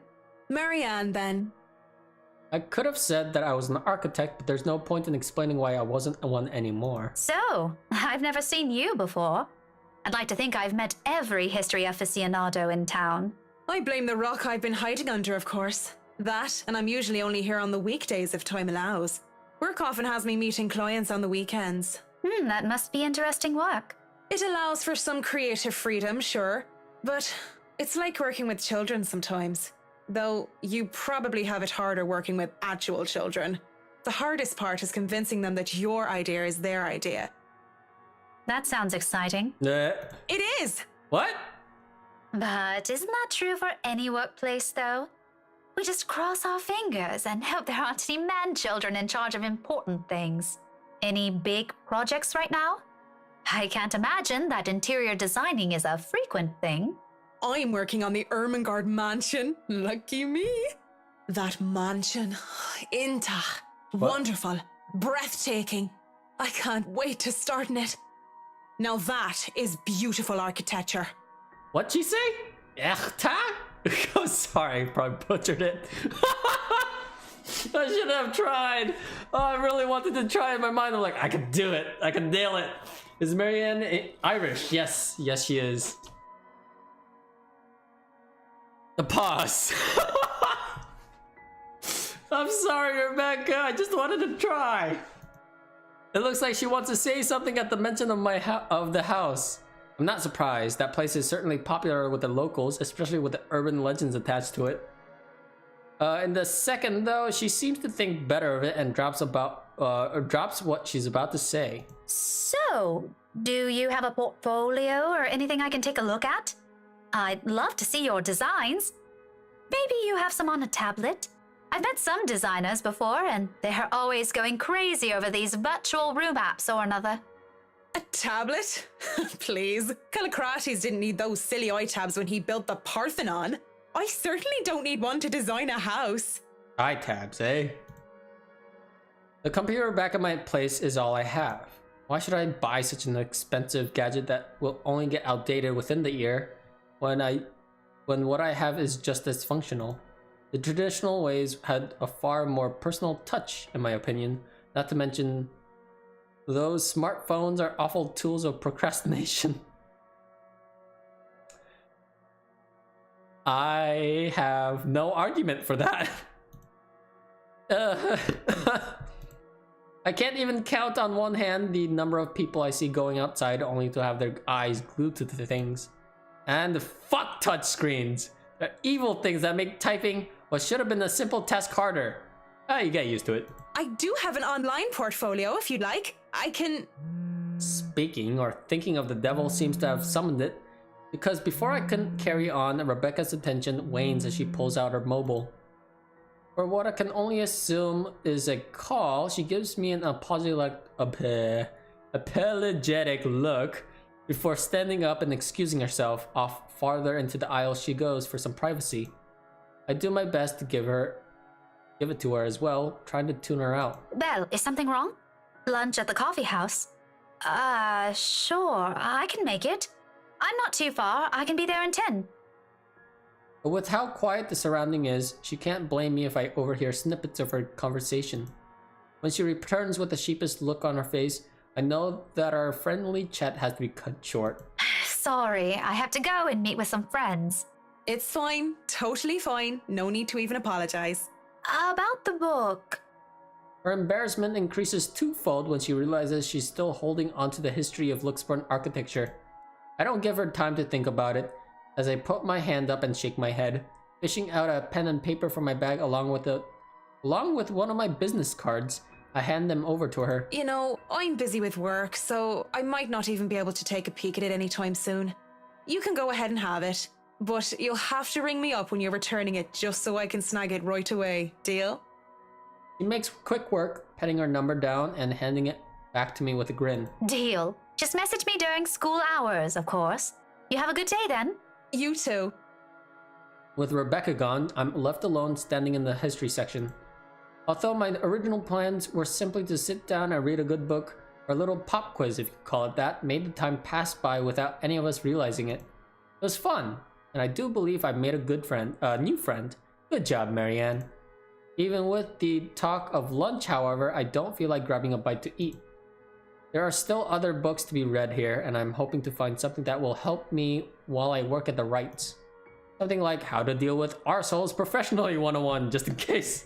Marianne, then. I could have said that I was an architect, but there's no point in explaining why I wasn't one anymore. So, I've never seen you before. I'd like to think I've met every history aficionado in town. I blame the rock I've been hiding under, of course. That, and I'm usually only here on the weekdays if time allows. Work often has me meeting clients on the weekends. That must be interesting work. It allows for some creative freedom, sure, but it's like working with children sometimes. Though you probably have it harder working with actual children. The hardest part is convincing them that your idea is their idea. That sounds exciting. It is! What? But isn't that true for any workplace, though? We just cross our fingers and hope there aren't any man-children in charge of important things. Any big projects right now? I can't imagine that interior designing is a frequent thing. I'm working on the Ermengarde mansion. Lucky me. That mansion. Intach. Wonderful. Breathtaking. I can't wait to start in it. Now that is beautiful architecture. What'd she say? Echta? Oh, sorry, I probably butchered it. I should have tried. Oh, I really wanted to try in my mind. I'm like, I can do it. I can nail it. Is Marianne Irish? Yes. Yes, she is. The pause. I'm sorry, Rebecca. I just wanted to try. It looks like she wants to say something at the mention of the house. I'm not surprised. That place is certainly popular with the locals, especially with the urban legends attached to it. In the second, though, she seems to think better of it and drops what she's about to say. So, do you have a portfolio or anything I can take a look at? I'd love to see your designs. Maybe you have some on a tablet. I've met some designers before, and they're always going crazy over these virtual room apps or another. A tablet? Please. Callicrates didn't need those silly iTabs when he built the Parthenon. I certainly don't need one to design a house. iTabs, eh? The computer back at my place is all I have. Why should I buy such an expensive gadget that will only get outdated within the year when what I have is just as functional? The traditional ways had a far more personal touch, in my opinion, not to mention those smartphones are awful tools of procrastination. I have no argument for that. I can't even count on one hand the number of people I see going outside only to have their eyes glued to the things. And fuck touchscreens. They're evil things that make typing what should have been a simple task harder. You get used to it. I do have an online portfolio if you'd like. I can... Speaking or thinking of the devil seems to have summoned it, because before I couldn't carry on, Rebecca's attention wanes as she pulls out her mobile. For what I can only assume is a call, she gives me an apologetic look before standing up and excusing herself. Off farther into the aisle she goes for some privacy. I do my best to give it to her as well, trying to tune her out. Belle, is something wrong? Lunch at the coffee house? Sure, I can make it. I'm not too far. I can be there in 10. But with how quiet the surrounding is, she can't blame me if I overhear snippets of her conversation. When she returns with a sheepish look on her face, I know that our friendly chat has to be cut short. Sorry, I have to go and meet with some friends. It's fine. Totally fine. No need to even apologize. About the book. Her embarrassment increases twofold when she realizes she's still holding onto the history of Luxburn architecture. I don't give her time to think about it, as I put my hand up and shake my head, fishing out a pen and paper from my bag along with one of my business cards. I hand them over to her. You know, I'm busy with work, so I might not even be able to take a peek at it anytime soon. You can go ahead and have it, but you'll have to ring me up when you're returning it just so I can snag it right away. Deal? She makes quick work, petting her number down and handing it back to me with a grin. Deal. Just message me during school hours, of course. You have a good day then. You too. With Rebecca gone, I'm left alone standing in the history section. Although my original plans were simply to sit down and read a good book, our little pop quiz, if you call it that, made the time pass by without any of us realizing it. It was fun, and I do believe I made a new friend. Good job, Marianne. Even with the talk of lunch, however, I don't feel like grabbing a bite to eat. There are still other books to be read here, and I'm hoping to find something that will help me while I work at the Rights. Something like How to Deal with Arseholes Professionally 101, just in case.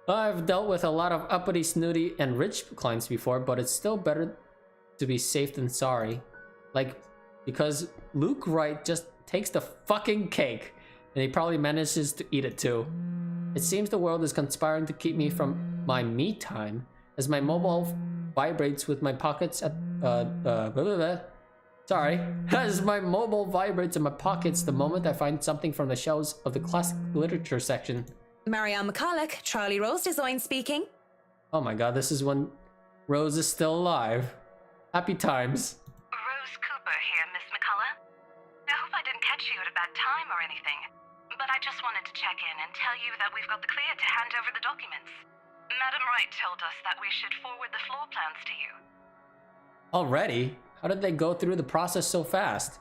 I've dealt with a lot of uppity, snooty, and rich clients before, but it's still better to be safe than sorry. Because Luke Wright just takes the fucking cake, and he probably manages to eat it too. It seems the world is conspiring to keep me from my me time, as my mobile vibrates with my pockets at, as my mobile vibrates in my pockets the moment I find something from the shelves of the classic literature section. Marianne McCollough, Charlie Rose Design speaking. Oh my god, this is when Rose is still alive. Happy times. Rose Cooper here, Miss McCollough. I hope I didn't catch you at a bad time or anything, but I just wanted to check in and tell you that we've got the clear to hand over the documents. Madam Wright told us that we should forward the floor plans to you. Already? How did they go through the process so fast?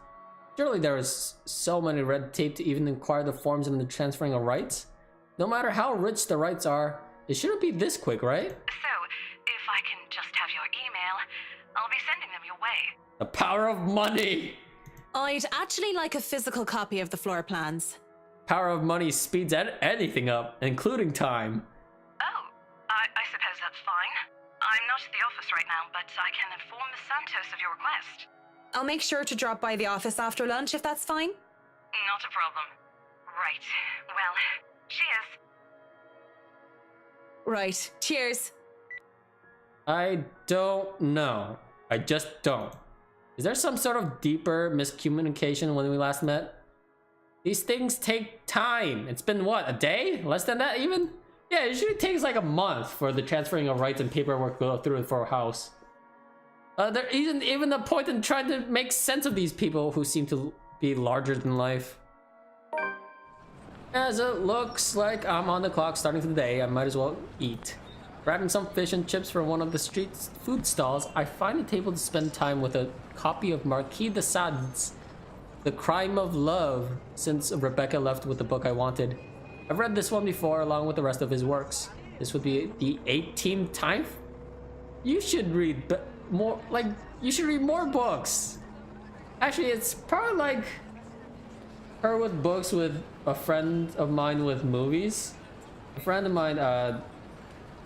Surely there is so many red tape to even acquire the forms and the transferring of rights? No matter how rich the rights are, it shouldn't be this quick, right? So, if I can just have your email, I'll be sending them your way. The power of money! I'd actually like a physical copy of the floor plans. Power of money speeds anything up, including time. Oh, I suppose that's fine. I'm not at the office right now, but I can inform Miss Santos of your request. I'll make sure to drop by the office after lunch if that's fine. Not a problem. Right. Well, cheers. Right. Cheers. I don't know. I just don't. Is there some sort of deeper miscommunication when we last met? These things take time. It's been what, a day? Less than that even? Yeah, it usually takes like a month for the transferring of rights and paperwork to go through for a house. There isn't even a point in trying to make sense of these people who seem to be larger than life. As it looks like I'm on the clock starting for the day, I might as well eat. Grabbing some fish and chips from one of the street food stalls, I find a table to spend time with a copy of Marquis de Sade's The Crime of Love, since Rebecca left with the book I wanted. I've read this one before along with the rest of his works. This would be the 18th time? You should read more, you should read more books. Actually, it's probably like her with books with a friend of mine with movies. A friend of mine,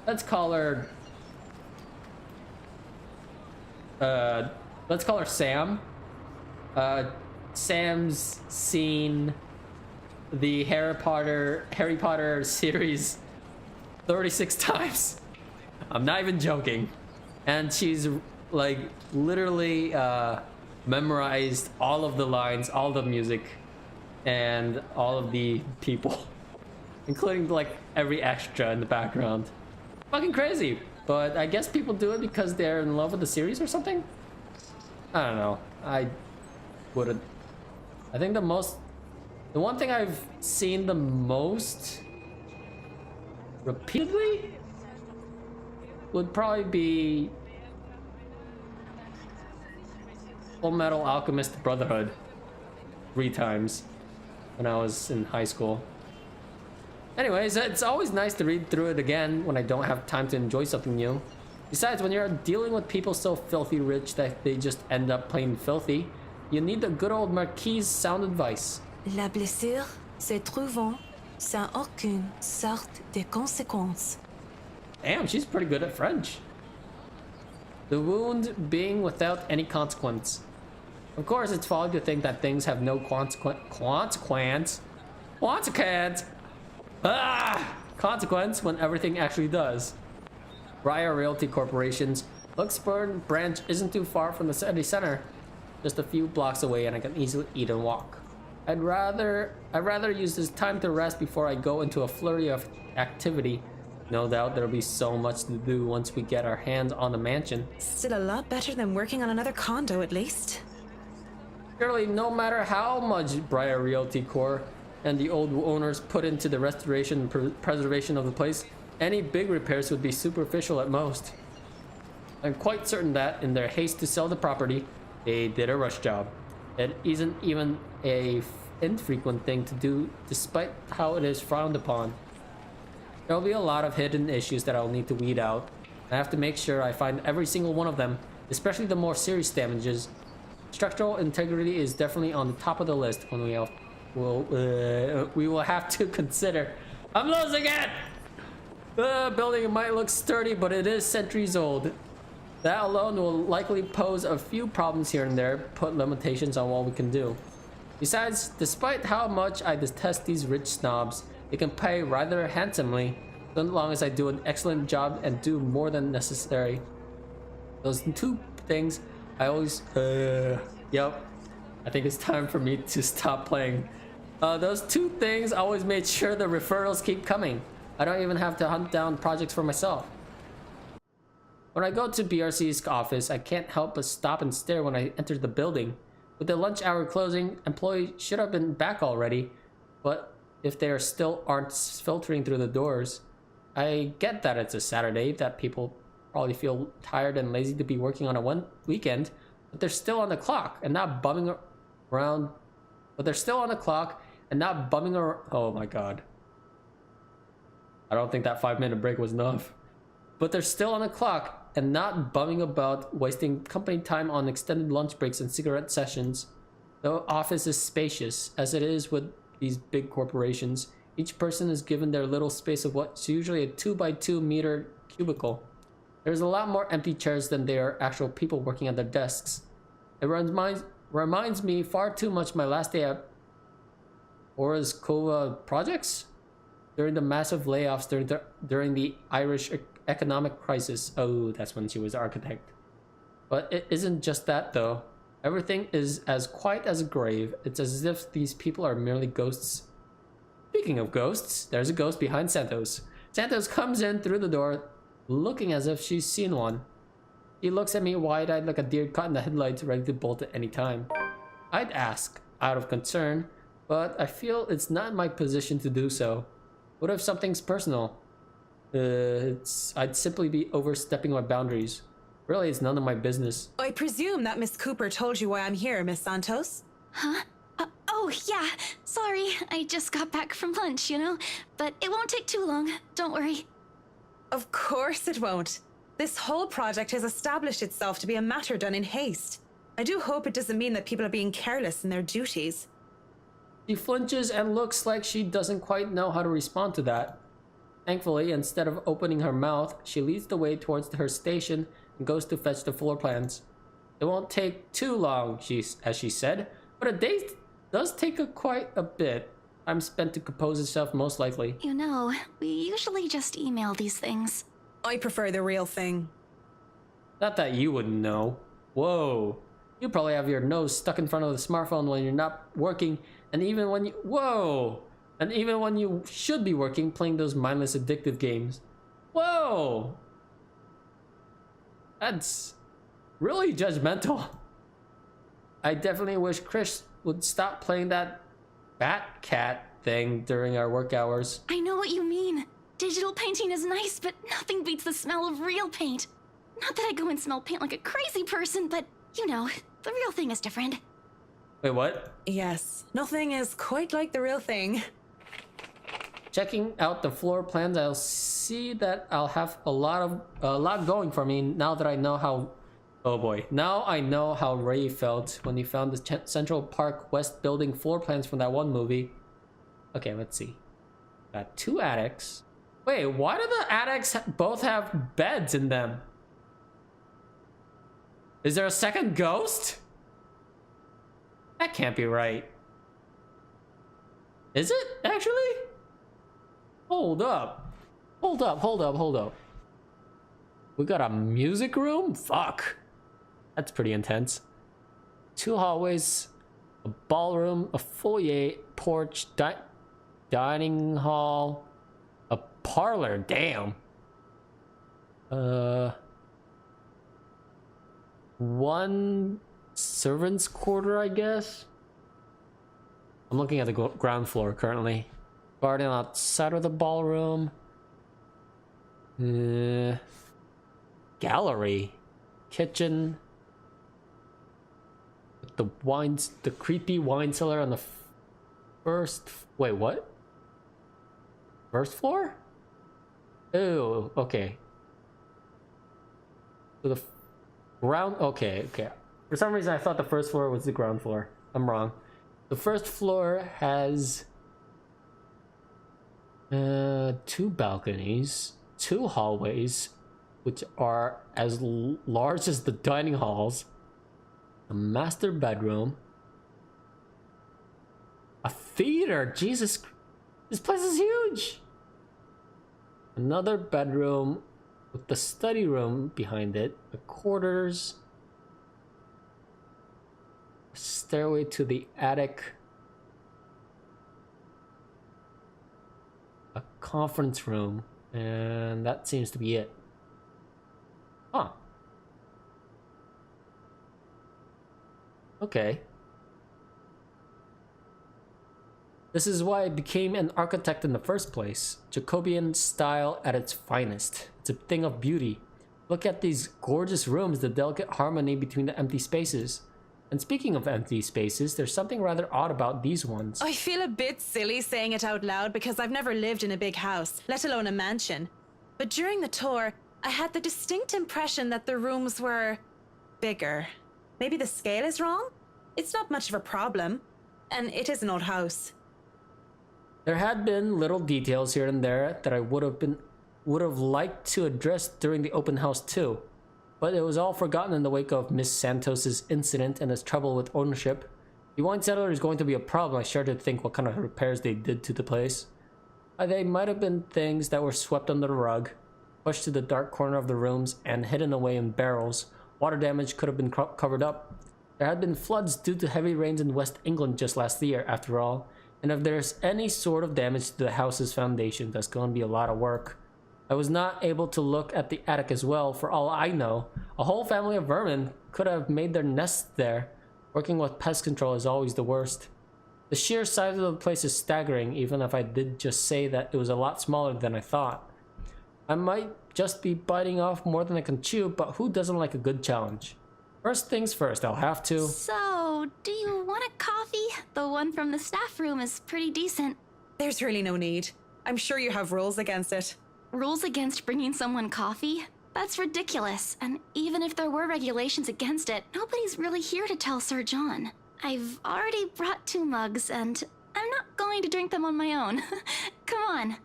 let's call her Sam. Sam's seen the Harry Potter series 36 times. I'm not even joking. And she's like literally memorized all of the lines, all the music, and all of the people, including like every extra in the background. Fucking crazy. But I guess people do it because they're in love with the series or something. I don't know. I wouldn't. I think the one thing I've seen the most repeatedly would probably be Full Metal Alchemist Brotherhood 3 times when I was in high school. Anyways, it's always nice to read through it again when I don't have time to enjoy something new. Besides, when you're dealing with people so filthy rich that they just end up plain filthy, you need the good old Marquise sound advice. La blessure se trouvant sans aucune sorte de conséquence. Damn, she's pretty good at French. The wound being without any consequence. Of course, it's folly to think that things have no consequence when everything actually does. Briar Realty Corporation's Luxburn branch isn't too far from the city center, just a few blocks away, and I can easily eat and walk. I'd rather use this time to rest before I go into a flurry of activity. No doubt there'll be so much to do once we get our hands on the mansion. Still a lot better than working on another condo, at least. Surely, no matter how much Briar Realty Corp and the old owners put into the restoration and preservation of the place, any big repairs would be superficial at most. I'm quite certain that, in their haste to sell the property, they did a rush job. It isn't even a infrequent thing to do, despite how it is frowned upon. There'll be a lot of hidden issues that I'll need to weed out. I have to make sure I find every single one of them, especially the more serious damages. Structural integrity is definitely on the top of the list when we will have to consider. I'm losing it! The building might look sturdy, but it is centuries old. That alone will likely pose a few problems here and there, put limitations on what we can do. Besides, despite how much I detest these rich snobs, they can pay rather handsomely, so long as I do an excellent job and do more than necessary. Those two things I always... Yep. I think it's time for me to stop playing. Those two things always made sure the referrals keep coming. I don't even have to hunt down projects for myself. When I go to BRC's office, I can't help but stop and stare when I enter the building. With the lunch hour closing, employees should have been back already, but if they still aren't filtering through the doors, I get that it's a Saturday, that people probably feel tired and lazy to be working on a weekend, but they're still on the clock and not bumming around. Oh my god. I don't think that 5-minute break was enough. But they're still on the clock and not bumming about, wasting company time on extended lunch breaks and cigarette sessions. The office is spacious, as it is with these big corporations. Each person is given their little space of what's usually a 2x2 meter cubicle. There's a lot more empty chairs than there are actual people working at their desks. It reminds me far too much my last day at Orozkova Projects during the massive layoffs during the Irish economic crisis. Oh, that's when she was architect. But it isn't just that though. Everything is as quiet as a grave. It's as if these people are merely ghosts. Speaking of ghosts, there's a ghost behind Santos. Santos comes in through the door, looking as if she's seen one. He looks at me wide-eyed like a deer caught in the headlights, ready to bolt at any time. I'd ask, out of concern, but I feel it's not my position to do so. What if something's personal? I'd simply be overstepping my boundaries. Really, it's none of my business. I presume that Miss Cooper told you why I'm here, Miss Santos? Huh? Oh, yeah. Sorry, I just got back from lunch, But it won't take too long. Don't worry. Of course it won't. This whole project has established itself to be a matter done in haste. I do hope it doesn't mean that people are being careless in their duties. She flinches and looks like she doesn't quite know how to respond to that. Thankfully, instead of opening her mouth, she leads the way towards her station and goes to fetch the floor plans. It won't take too long, as she said, but a day does take quite a bit. Time spent to compose itself, most likely. We usually just email these things. I prefer the real thing. Not that you wouldn't know. Whoa. You probably have your nose stuck in front of the smartphone when you're not working, and even when you should be working, playing those mindless addictive games. Whoa. That's really judgmental. I definitely wish Chris would stop playing that Bat Cat thing during our work hours. I know what you mean. Digital painting is nice, but nothing beats the smell of real paint. Not that I go and smell paint like a crazy person, but the real thing is different. Wait, what? Yes, nothing is quite like the real thing. Checking out the floor plans, I'll see that I'll have a lot going for me now that I know how... Oh boy. Now I know how Ray felt when he found the Central Park West building floor plans from that one movie. Okay, let's see. Got 2 attics. Wait, why do the attics both have beds in them? Is there a second ghost? That can't be right. Is it, actually? Hold up. We got a music room? Fuck. That's pretty intense. 2 hallways, a ballroom, a foyer, porch, dining hall, a parlor. Damn. 1 servant's quarter, I guess. I'm looking at the ground floor currently. Garden outside of the ballroom. Gallery. Kitchen. The creepy wine cellar on the first... Wait, what? First floor? Oh, okay. So the ground... Okay. For some reason, I thought the first floor was the ground floor. I'm wrong. The first floor has 2 balconies, 2 hallways, which are as large as the dining halls, a master bedroom, a theater. Jesus, this place is huge. Another bedroom with the study room behind it, the quarters, a stairway to the attic, a conference room, and that seems to be it. Huh. Okay. This is why I became an architect in the first place. Jacobean style at its finest. It's a thing of beauty. Look at these gorgeous rooms, the delicate harmony between the empty spaces. And speaking of empty spaces, there's something rather odd about these ones. I feel a bit silly saying it out loud because I've never lived in a big house, let alone a mansion. But during the tour, I had the distinct impression that the rooms were bigger. Maybe the scale is wrong? It's not much of a problem. And it is an old house. There had been little details here and there that I would have liked to address during the open house too. But it was all forgotten in the wake of Miss Santos's incident and his trouble with ownership. The wine cellar is going to be a problem. I started to think what kind of repairs they did to the place. They might have been things that were swept under the rug, pushed to the dark corner of the rooms, and hidden away in barrels. Water damage could have been covered up. There had been floods due to heavy rains in West England just last year, after all. And if there's any sort of damage to the house's foundation, that's going to be a lot of work. I was not able to look at the attic as well. For all I know, a whole family of vermin could have made their nests there. Working with pest control is always the worst. The sheer size of the place is staggering, even if I did just say that it was a lot smaller than I thought. I might just be biting off more than I can chew, but who doesn't like a good challenge? First things first, I'll have to... So, do you want a coffee? The one from the staff room is pretty decent. There's really no need. I'm sure you have rules against it. Rules against bringing someone coffee? That's ridiculous. And even if there were regulations against it, nobody's really here to tell Sir John. I've already brought 2 mugs, and I'm not going to drink them on my own. Come on.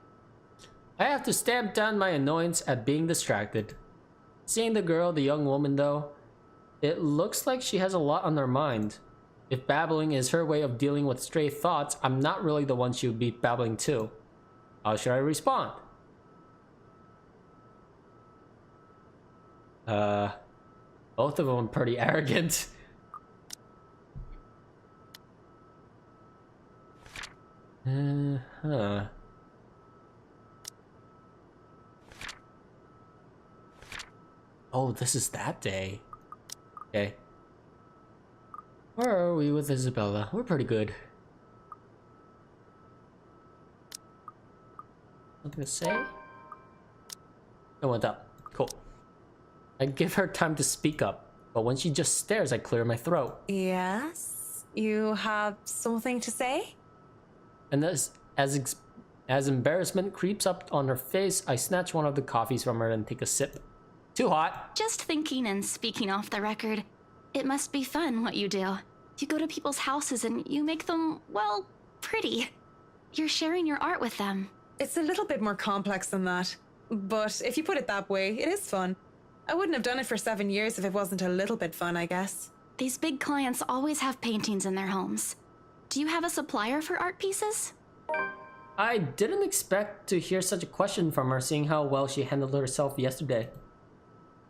I have to stamp down my annoyance at being distracted. Seeing the girl, the young woman though, it looks like she has a lot on her mind. If babbling is her way of dealing with stray thoughts, I'm not really the one she would be babbling to. How should I respond? Both of them are pretty arrogant. Oh, this is that day. Okay. Where are we with Isabella? We're pretty good. Nothing to say? I went up. Cool. I give her time to speak up, but when she just stares, I clear my throat. Yes? You have something to say? And as embarrassment creeps up on her face, I snatch one of the coffees from her and take a sip. Too hot. Just thinking and speaking off the record, it must be fun what you do. You go to people's houses and you make them, well, pretty. You're sharing your art with them. It's a little bit more complex than that. But if you put it that way, it is fun. I wouldn't have done it for 7 years if it wasn't a little bit fun, I guess. These big clients always have paintings in their homes. Do you have a supplier for art pieces? I didn't expect to hear such a question from her, seeing how well she handled herself yesterday.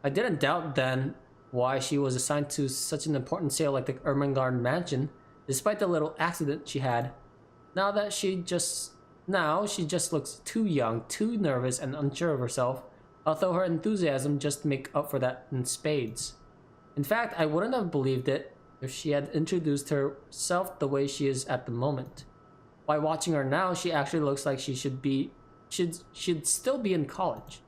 I didn't doubt then why she was assigned to such an important sale like the Ermengarde mansion, despite the little accident she had. Now she just looks too young, too nervous, and unsure of herself, although her enthusiasm just make up for that in spades. In fact, I wouldn't have believed it if she had introduced herself the way she is at the moment. By watching her now, she actually looks like she should still be in college.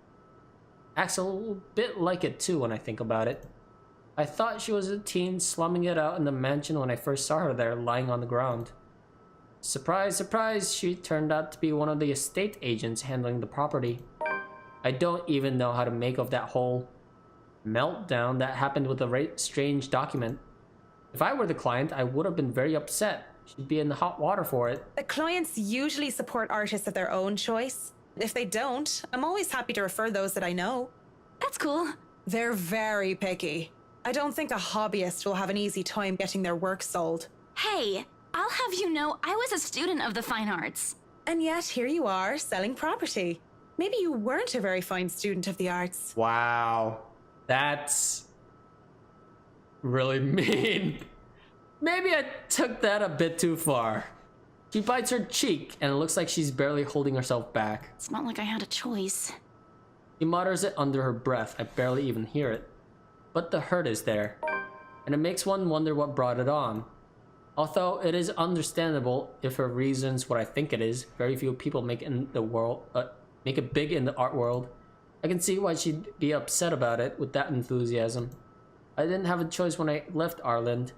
Acts a little bit like it too when I think about it. I thought she was a teen slumming it out in the mansion when I first saw her there lying on the ground. Surprise, surprise, she turned out to be one of the estate agents handling the property. I don't even know how to make of that whole meltdown that happened with the strange document. If I were the client, I would have been very upset. She'd be in the hot water for it. The clients usually support artists of their own choice. If they don't, I'm always happy to refer those that I know. That's cool. They're very picky. I don't think a hobbyist will have an easy time getting their work sold. Hey, I'll have you know I was a student of the fine arts. And yet here you are, selling property. Maybe you weren't a very fine student of the arts. Wow. That's really mean. Maybe I took that a bit too far. She bites her cheek and it looks like she's barely holding herself back. It's not like I had a choice. She mutters it under her breath. I barely even hear it. But the hurt is there, and it makes one wonder what brought it on. Although it is understandable if her reason's what I think it is, very few people make it big in the art world. I can see why she'd be upset about it with that enthusiasm. I didn't have a choice when I left Ireland.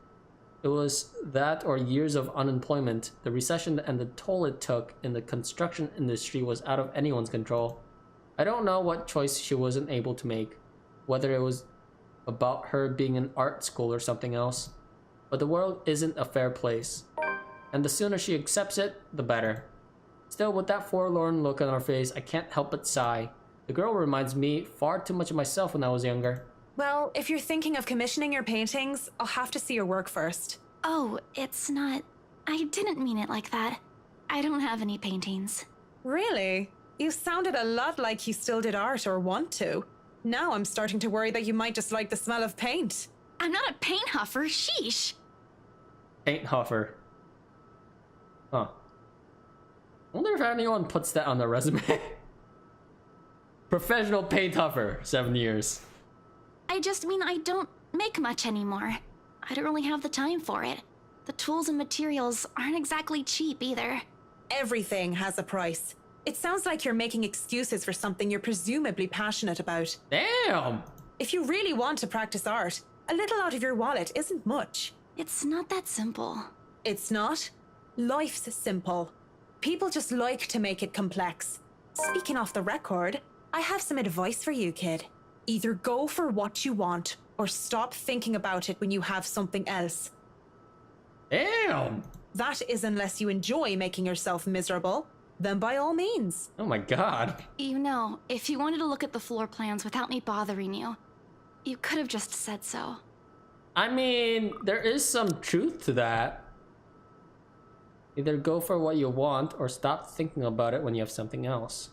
It was that or years of unemployment. The recession and the toll it took in the construction industry was out of anyone's control. I don't know what choice she wasn't able to make, whether it was about her being in art school or something else. But the world isn't a fair place, and the sooner she accepts it, the better. Still, with that forlorn look on her face, I can't help but sigh. The girl reminds me far too much of myself when I was younger. Well, if you're thinking of commissioning your paintings, I'll have to see your work first. Oh, it's not... I didn't mean it like that. I don't have any paintings. Really? You sounded a lot like you still did art or want to. Now I'm starting to worry that you might just like the smell of paint. I'm not a paint huffer, sheesh. Paint huffer. Huh. I wonder if anyone puts that on their resume. Professional paint huffer, 7 years. I just mean I don't make much anymore. I don't really have the time for it. The tools and materials aren't exactly cheap either. Everything has a price. It sounds like you're making excuses for something you're presumably passionate about. Damn! If you really want to practice art, a little out of your wallet isn't much. It's not that simple. It's not? Life's simple. People just like to make it complex. Speaking off the record, I have some advice for you, kid. Either go for what you want, or stop thinking about it when you have something else. Damn! That is unless you enjoy making yourself miserable. Then by all means. Oh my god. You know, if you wanted to look at the floor plans without me bothering you, you could have just said so. I mean, there is some truth to that. Either go for what you want or stop thinking about it when you have something else.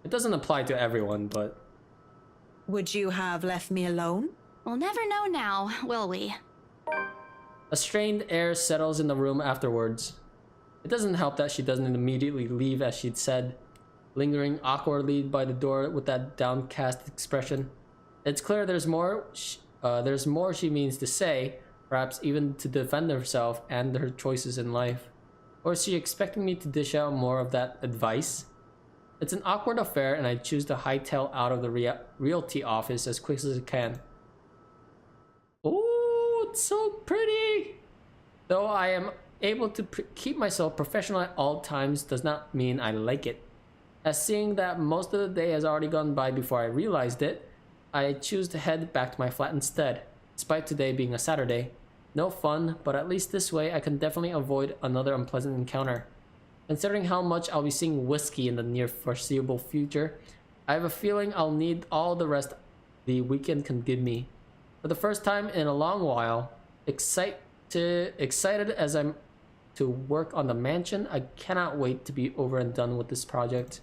It doesn't apply to everyone, but... Would you have left me alone? We'll never know now, will we? A strained air settles in the room afterwards. It doesn't help that she doesn't immediately leave as she'd said, lingering awkwardly by the door with that downcast expression. It's clear there's more she means to say, perhaps even to defend herself and her choices in life. Or is she expecting me to dish out more of that advice? It's an awkward affair and I choose to hightail out of the realty office as quick as I can. Oh, it's so pretty! Though I am able to keep myself professional at all times does not mean I like it. As seeing that most of the day has already gone by before I realized it, I choose to head back to my flat instead, despite today being a Saturday. No fun, but at least this way I can definitely avoid another unpleasant encounter. Considering how much I'll be seeing whiskey in the near foreseeable future, I have a feeling I'll need all the rest the weekend can give me. For the first time in a long while, excited as I'm to work on the mansion, I cannot wait to be over and done with this project.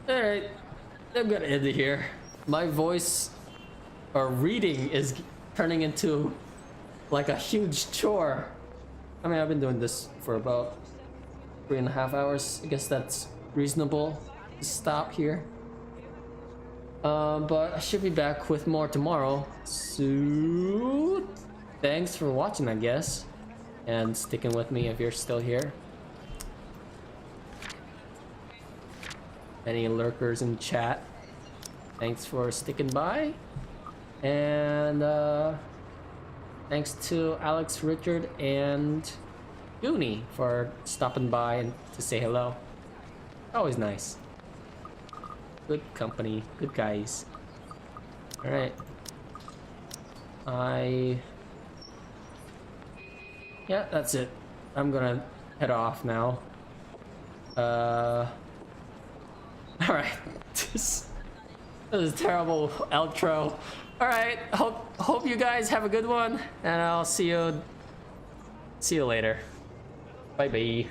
Alright, I'm gonna end it here. My voice or reading is turning into like a huge chore. I mean, I've been doing this for about 3.5 hours. I guess that's reasonable to stop here. But I should be back with more tomorrow. So, thanks for watching, I guess. And sticking with me if you're still here. Any lurkers in chat, thanks for sticking by. And thanks to Alex, Richard, and Goonie for stopping by and to say hello. Always nice. Good company, good guys. Alright. Yeah, that's it. I'm gonna head off now. Alright. This is a terrible outro. Alright, hope you guys have a good one, and I'll see you later. Bye bye.